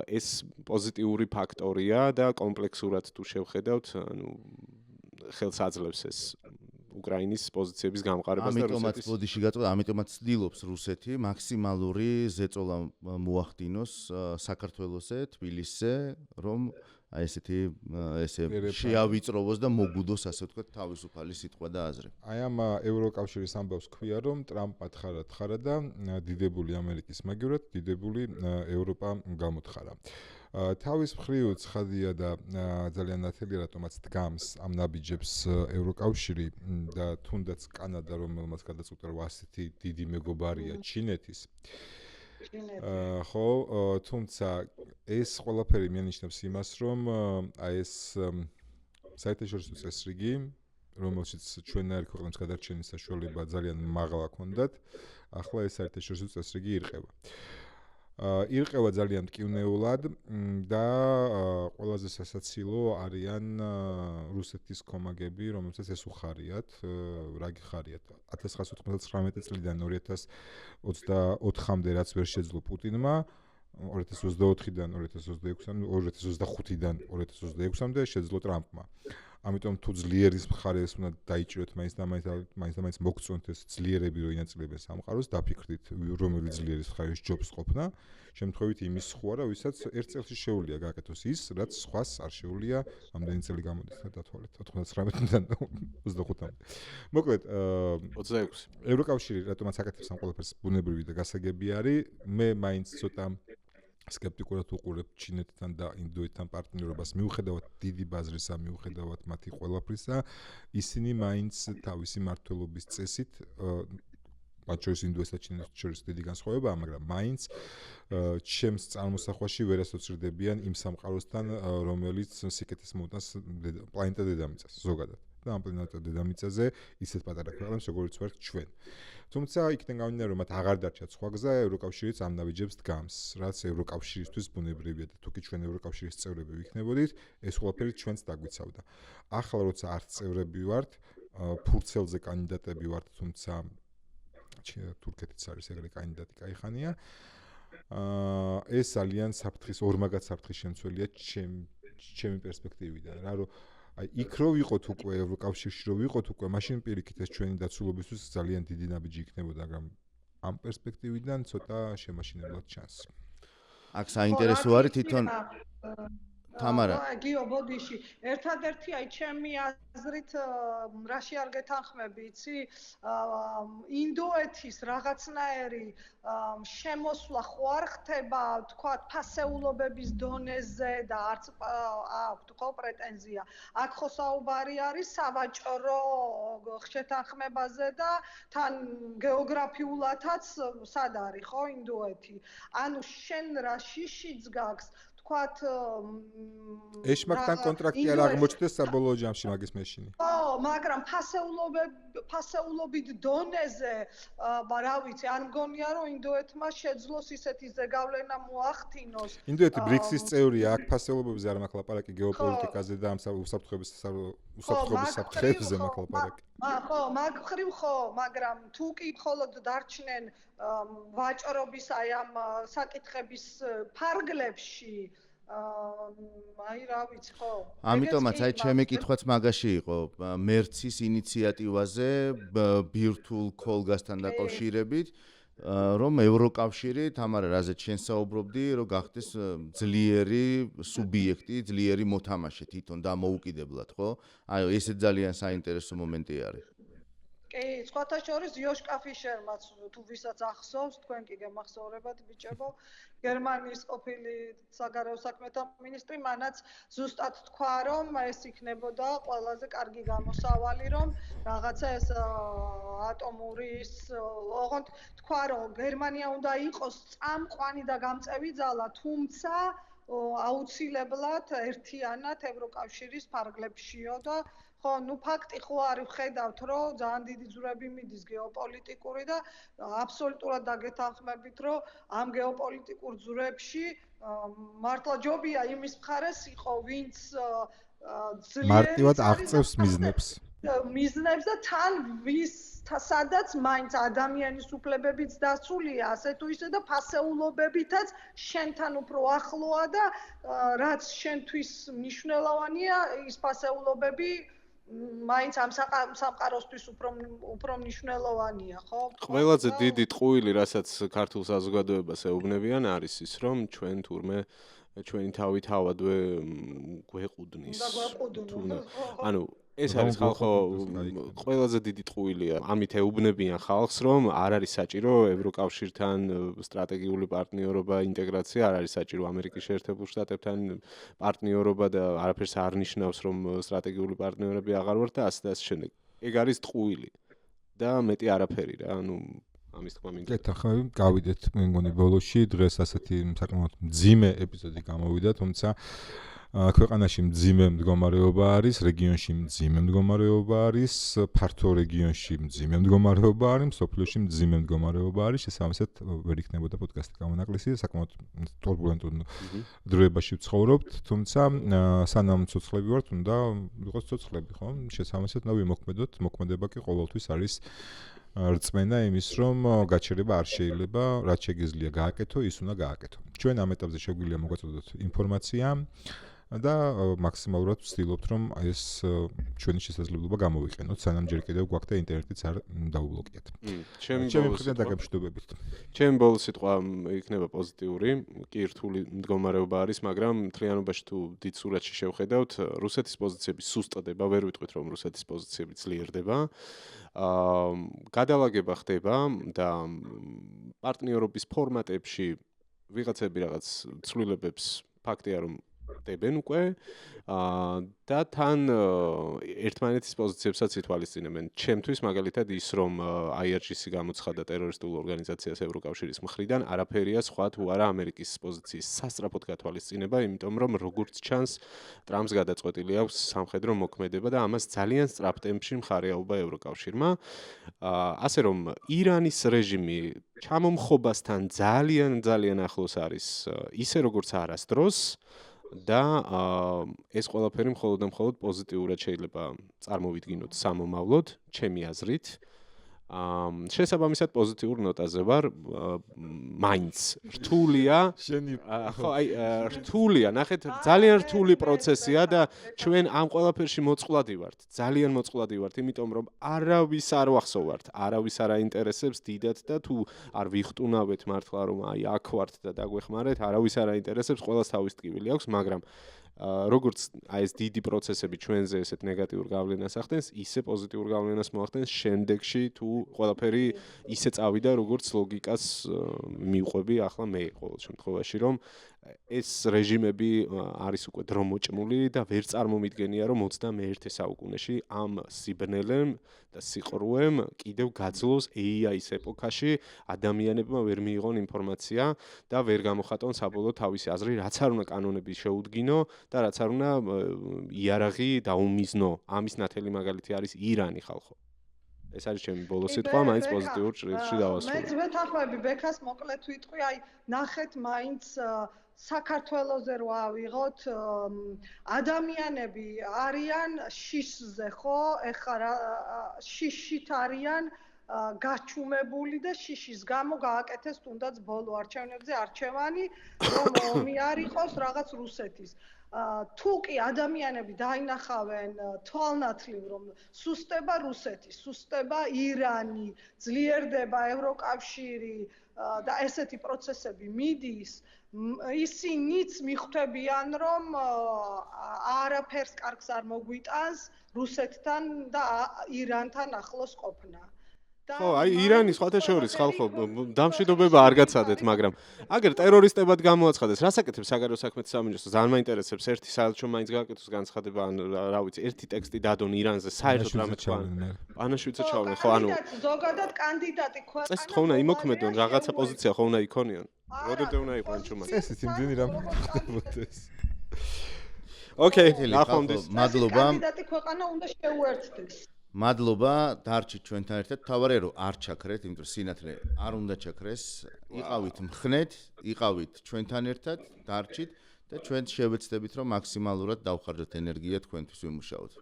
ეს პოზიტიური ფაქტორია და კომპლექსურად თუ შევხედავთ, ანუ ხელს აძლევს ეს უკრაინის პოზიციების გამყარებას და ამიტომაც ბოდიში გაწყვეტა, ამიტომაც ცდილობს რუსეთი მაქსიმალური ზეწოლა მოახდინოს საქართველოსზე, თბილისზე, რომ აი ესე შეავიწროვოს და მოგუდოს, ასე ვთქვათ, თავისუფალი სიტყვა და აზრი. აი ამ ევროკავშირის ამბავს ქვია, რომ ტრამპმა თხარა და დიდებული ამერიკის მაგივრად დიდებული ევროპა გამოთხარა. თავის მხრივ ცხადია და ძალიან ნათელი რატომაც დგამს ამ ნაბიჯებს ევროკავშირი და თუნდაც კანადა, რომელმაც გადაწყვიტა ასეთი დიდი მეგობარია ჩინეთის. ხო, თუმცა ეს ყველაფერი მიანიშნებს იმას, რომ აი ეს საერთაშორისო წესრიგი, რომელშიც ჩვენნაირ ქვეყნებს გადარჩენის საშუალება ძალიან მაღლა ჰქონდათ, ახლა ეს საერთაშორისო წესრიგი ირყება. ირყევა ძალიან მტკივნეულად და ყველაზე სასაცილო არიან რუსეთის კომაგები, რომელსაც ეს უხარიათ, რა გიხარიათ 1999 წლიდან 2024-მდე რაც ვერ შეძლო პუტინმა 2024-დან 2025-დან 2026-მდე შეძლო ტრამპმა. ამიტომ თუ ძლიერის მხარეს უნდა დაიჭიროთ მაინც მოგწონთ ეს ძლიერები რო ინაწილებენ სამყაროს, დაფიქრდით რომელი ძლიერის მხარეს ჯობს ყოფნა, შემთხვევით იმის ხوارა, ვისაც ერთ წელში შეუძლია გააკეთოს ის, რაც სხვას არ შეუძლია ამდენი წელი გამოდის და დათვალეთ 99-დან 25-მდე. მოკლედ 26. ევროკავშირი რატომაც აკეთებს ამ ყველაფერს ბუნებრივი და გასაგები არის, მე მაინც ცოტა სკეპტიკურად უყურებ ჩინეთთან და ინდოეთთან პარტნიორობას მიუხედავად დიდი ბაზრისა, მიუხედავად მათი ყველაფრისა, ისინი მაინც თავისი მმართველობის წესით მათ შორის ინდოეთსა და ჩინეთს შორის დიდი განსხვავებაა, მაგრამ მაინც ჩემს წარმოსახვაში ვერ ასოცირდებიან იმ სამყაროსთან, რომელიც სიკეთის მოუტანს პლანეტა დედამიწას ზოგადად. და ამ პლანეტა დედამიწაზე ისეთ პატარა ქვეყნებს, როგორიც ვართ ჩვენ. თუმცა იქიდან გამომდინარე, რომ მათ აღარ დარჩათ სხვა გზა, ევროკავშირიც ამ ნაბიჯებს დგამს, რაც ევროკავშირისთვის ბუნებრივია და თუკი ჩვენ ევროკავშირის წევრები ვიქნებოდით, ეს ყველაფერი ჩვენც დაგვიცავდა. ახლა როცა არც წევრები ვართ, ფურცელზე კანდიდატები ვართ, თუმცა თურქეთიც არის ეგრე კანდიდატი კაიხანია. ეს ძალიან საფრთხის, ორმაგად საფრთხის შემცველია ჩემი პერსპექტივიდან, რა რომ აი იქ რო ვიყოთ უკვე ევროკავშირში რო ვიყოთ უკვე მაშინ პირიქით ეს ჩვენი დაცულობისთვის ძალიან დიდი ნაბიჯი იქნებოდა, მაგრამ ამ პერსპექტივიდან ცოტა შემაშინებლად ჩანს. აქ საინტერესო არის თვითონ თამარა. გიო ბოდიში, ერთადერთი აი ჩემი აზრით რაში არ გეთანხმები, იცი? ინდოეთის რაღაცნაირი შემოსვლა ხო არ ხდება, თქვა, ფასეულობების დონეზე და არც აქვთ ხო პრეტენზია. აქ ხო საუბარი არის სავაჭრო შეთანხმებაზე და თან გეოგრაფიულადაც სად არის ხო ინდოეთი. ანუ შენ რა შიშიც გაქვს თქვათ ეშმაკთან კონტრაქტი არ აღმოჩნდეს საბოლოო ჯამში მაგის მეშინი. ხო, მაგრამ ფასეულობით დონეზე, რა ვიცი, არ მგონია რომ ინდოეთმა შეძლოს ისეთი ზეგავლენა მოახდინოს. ინდოეთი ბრიქსის წევრია, აქ ფასეულობებზე არ მაქვს ლაპარაკი გეოპოლიტიკაზე და ამ უსაფრთხოების საფრთხეებზე მაქვს ლაპარაკი. ხო, მაგ ხრივ ხო, მაგრამ თუ კი მხოლოდ დარჩნენ ვაჭრობის აი ამ საკითხების ფარგლებში აი რა ვიცი ხო. ამიტომაც აი ჩემი კითხვაც მაგაში იყო მერცის ინიციატივაზე ბირთვულ ქოლგასთან დაკავშირებით, რომ ევროკავშირი, თამარა, რაზეც შენ საუბრობდი, რომ გახდეს ძლიერი სუბიექტი, ძლიერი მოთამაშე თვითონ დამოუკიდებლად, ხო? აი ესე ძალიან საინტერესო მომენტი არის. კი, სხვათა შორის იოშკა ფიშერმაც თუ ვისაც ახსოვს, თქვენ კი გემახსოვრებათ ბიჭებო, გერმანიის ყოფილი საგარეო საქმეთა მინისტრი მანაც ზუსტად თქვა, რომ ეს იქნებოდა ყველაზე კარგი გამოსავალი, რომ რაღაცა ეს ატომური ოღონდ თქვა, რომ გერმანია უნდა იყოს წამყვანი და გამწევი ძალა, თუმცა აუცილებლად ერთიანად ევროკავშირის ფარგლებშიო და ხო, ნუ ფაქტი ხო არის ვხედავთ, რომ ძალიან დიდი ძვრები მიდის გეოპოლიტიკური და აბსოლუტურად დაგეთანხმებით, რომ ამ გეოპოლიტიკურ ძვრებში მართლა ჯობია იმის მხარეს იყო, ვინც მარტივად აღწევს მიზნებს. მიზნებს და თან ვის სადაც მაინც ადამიანის უფლებებიც დაცულია, ასე თუ ისე და ფასეულობებითაც შენთან უფრო ახლოა და რაც შენთვის მნიშვნელოვანია, ის ფასეულობები მაინც ამ სამყაროსთვის უფრო მნიშვნელოვანია, ხო? ყველაზე დიდი ტყუილი, რასაც ქართულ საზოგადოებას ეუბნებიან, არის ის, რომ ჩვენ თურმე ჩვენი თავი თავადვე გვეყუდნის. ანუ ეს არის ხალხო ყველაზე დიდი ტყუილია. ამით ეუბნებიან ხალხს, რომ არ არის საჭირო ევროკავშირთან სტრატეგიული პარტნიორობა, ინტეგრაცია, არ არის საჭირო ამერიკის შეერთებულ შტატებთან პარტნიორობა და არაფერს არ ნიშნავს, რომ სტრატეგიული პარტნიორები აღარ ვართ და ასე და ასე შემდეგ. ეგ არის ტყუილი და მეტი არაფერი რა, ანუ ამის თქმა მინდა. გეთანხმები, გავიდეთ მე მგონი ბოლოში, დღეს ასეთი საკმაოდ მძიმე ეპიზოდი გამოვიდა, თუმცა ქვეყანაში მძიმე მდგომარეობა არის, რეგიონში მძიმე მდგომარეობა არის, ფართო რეგიონში მძიმე მდგომარეობა არის, სოფლიოში მძიმე მდგომარეობა არის, შესაბამისად ვერ იქნებოდა პოდკასტი გამონაკლისი, საკმაოდ турბულენტურ დროებაში ვცხოვრობთ, თუმცა სანამ ცოცხლები ვართ, უნდა ვიყოს ცოცხლები, ხო? შესაბამისად მოქმედება კი ყოველთვის არის რწმენა იმის, რომ გაჩერება არ შეიძლება, რაც შეგიძლია გააკეთო, ის უნდა გააკეთო. ჩვენ ამ ეტაპზე შეგვიძლია მოგვაწოდოთ ინფორმაცია და მაქსიმალურად ვცდილობთ, რომ ეს ჩვენი შესაძლებლობა გამოვიყენოთ, სანამ ჯერ კიდევ გვაქვს და ინტერნეტიც არ დაუბლოკიათ. ჩემი მხრიდან დაგემშვიდობებით. ჩემი ბოლო სიტყვა იქნება პოზიტიური, კი რთული მდგომარეობა არის, მაგრამ მთლიანობაში თუ დიდ სურათში შევხედავთ, რუსეთის პოზიციები სუსტდება, ვერ ვიტყვით, რომ რუსეთის პოზიციები ძლიერდება. გადალაგება ხდება და პარტნიორობის ფორმატებში ვიღაცები რაღაც ცვლილებებს ფაქტია რომ დებენ უკვე და თან ერთმანეთის პოზიციებსაც ითვალისწინებენ. ჩემთვის მაგალითად ის რომ IRGC გამოცხადა ტერორისტულ ორგანიზაციას ევროკავშირის მხრიდან, არაფერია სხვა თუ არა ამერიკის პოზიციის სასწრაფოდ გათვალისწინება, იმიტომ რომ როგორც ჩანს ტრამპს გადაწყვეტილი აქვს სამხედრო მოქმედება და ამას ძალიან სწრაფ ტემპში მხარეაობა ევროკავშირმა. ასე რომ ირანის რეჟიმი ჩამომხობასთან ძალიან ახლოს არის, ისე როგორც არასდროს და ეს ყველაფერი მხოლოდ და მხოლოდ პოზიტიურად შეიძლება წარმოვიდგინოთ სამომავლოდ, ჩემი აზრით. შესაბამისად პოზიტიურ ნოტაზე ვარ, მაინც რთულია. ხო, რთულია, ნახეთ, ძალიან რთული პროცესია და ჩვენ ამ ყველაფერში მოწყვლადი ვართ. ძალიან მოწყვლადი ვართ, იმიტომ რომ არავის არ ვახსოვართ, არავის არ აინტერესებს დიდად და თუ არ ვიხტუნავთ მართლა რომ აი აქ ვართ და დაგვეხმარეთ, არავის არ აინტერესებს, ყველას თავის ტკივილი აქვს, მაგრამ როგორც აი ეს დიდი პროცესები ჩვენზე ესეთ ნეგატიურ გავლენას ახდენს, ისე პოზიტიურ გავლენას მოახდენს შემდეგში თუ ყველაფერი ისე წავიდა, როგორც ლოგიკას მივყვები ახლა მე ყოველ შემთხვევაში, რომ ეს რეჟიმები არის უკვე დრომოჭმული და ვერ წარმომიდგენია, რომ 21 საუკუნეში ამ სიბნელემ და სიყრუემ კიდევ გაძლოს AI-ის ეპოქაში ადამიანებმა ვერ მიიღონ ინფორმაცია და ვერ გამოხატონ საბოლოო თავისი აზრი, რაც არ უნდა კანონები შეუდგინო და რაც არ უნდა იარაღი დაუმიზნო. ამის ნათელი მაგალითი არის ირანი ხალხო. ეს არის ჩემი ბოლო სიტყვა, მაინც პოზიტიურ ჭრილში დავასრულე. მეც ვეთანხმები ბექას მოკლედ ვიტყვი, აი ნახეთ მაინც საქართველოზე რო ავიღოთ, ადამიანები არიან შიშზე, ხო? ეხლა შიშით არიან გაჩუმებული და შიშის გამო გააკეთეს თუნდაც ბოლო არჩევნებზე არჩევანი, რომ ომი არ იყოს რაღაც რუსეთის. თუ კი ადამიანები დაინახავენ თვალნათლივ, რომ სუსტება რუსეთი, სუსტება ირანი, ძლიერდება ევროკავშირი და ესეთი პროცესები მიდის, ისინიც მიხვდებიან, რომ არაფერს კარგს არ მოგვიტანს რუსეთთან და ირანთან ახლოს ყოფნა. ხო, აი ირანის სხვათაშორის ხალხო დამშვიდობება არ გაცადეთ, მაგრამ აგერ ტერორისტებად გამოაცხადეს, რას აკეთებს საგარეო საქმეთა სამინისტრო? ძალიან მაინტერესებს ერთი საერთო მაინც გააკეთოს განცხადება, ან რა ვიცი, ერთი ტექსტი დადონ ირანზე, საერთოდ რამე თქვა. პანაშვიდზე ჩავლენ, ხო, ანუ ზოგადად კანდიდატი ქვეყანა წესით ხო უნდა იმოქმედონ, რაღაცა პოზიცია ხო უნდა იქონიონ. როდემდე უნდა იყვნენ ჩუმად. წესით იმდენი რამ ხდებოდეს. ოკეი, ნახვამდის. მადლობა. კანდიდატი ქვეყანა უნდა შეუერთდეს. მადლობა, დარჩით ჩვენთან ერთად. თავარია რომ არ ჩაქრეთ, იმიტომ რომ სინათლე არ უნდა ჩაქრეს. იყავით მხნეთ, იყავით ჩვენთან ერთად, დარჩით და ჩვენ შევეცდებით რომ მაქსიმალურად დავხარჯოთ ენერგია თქვენთვის ვიმუშაოთ.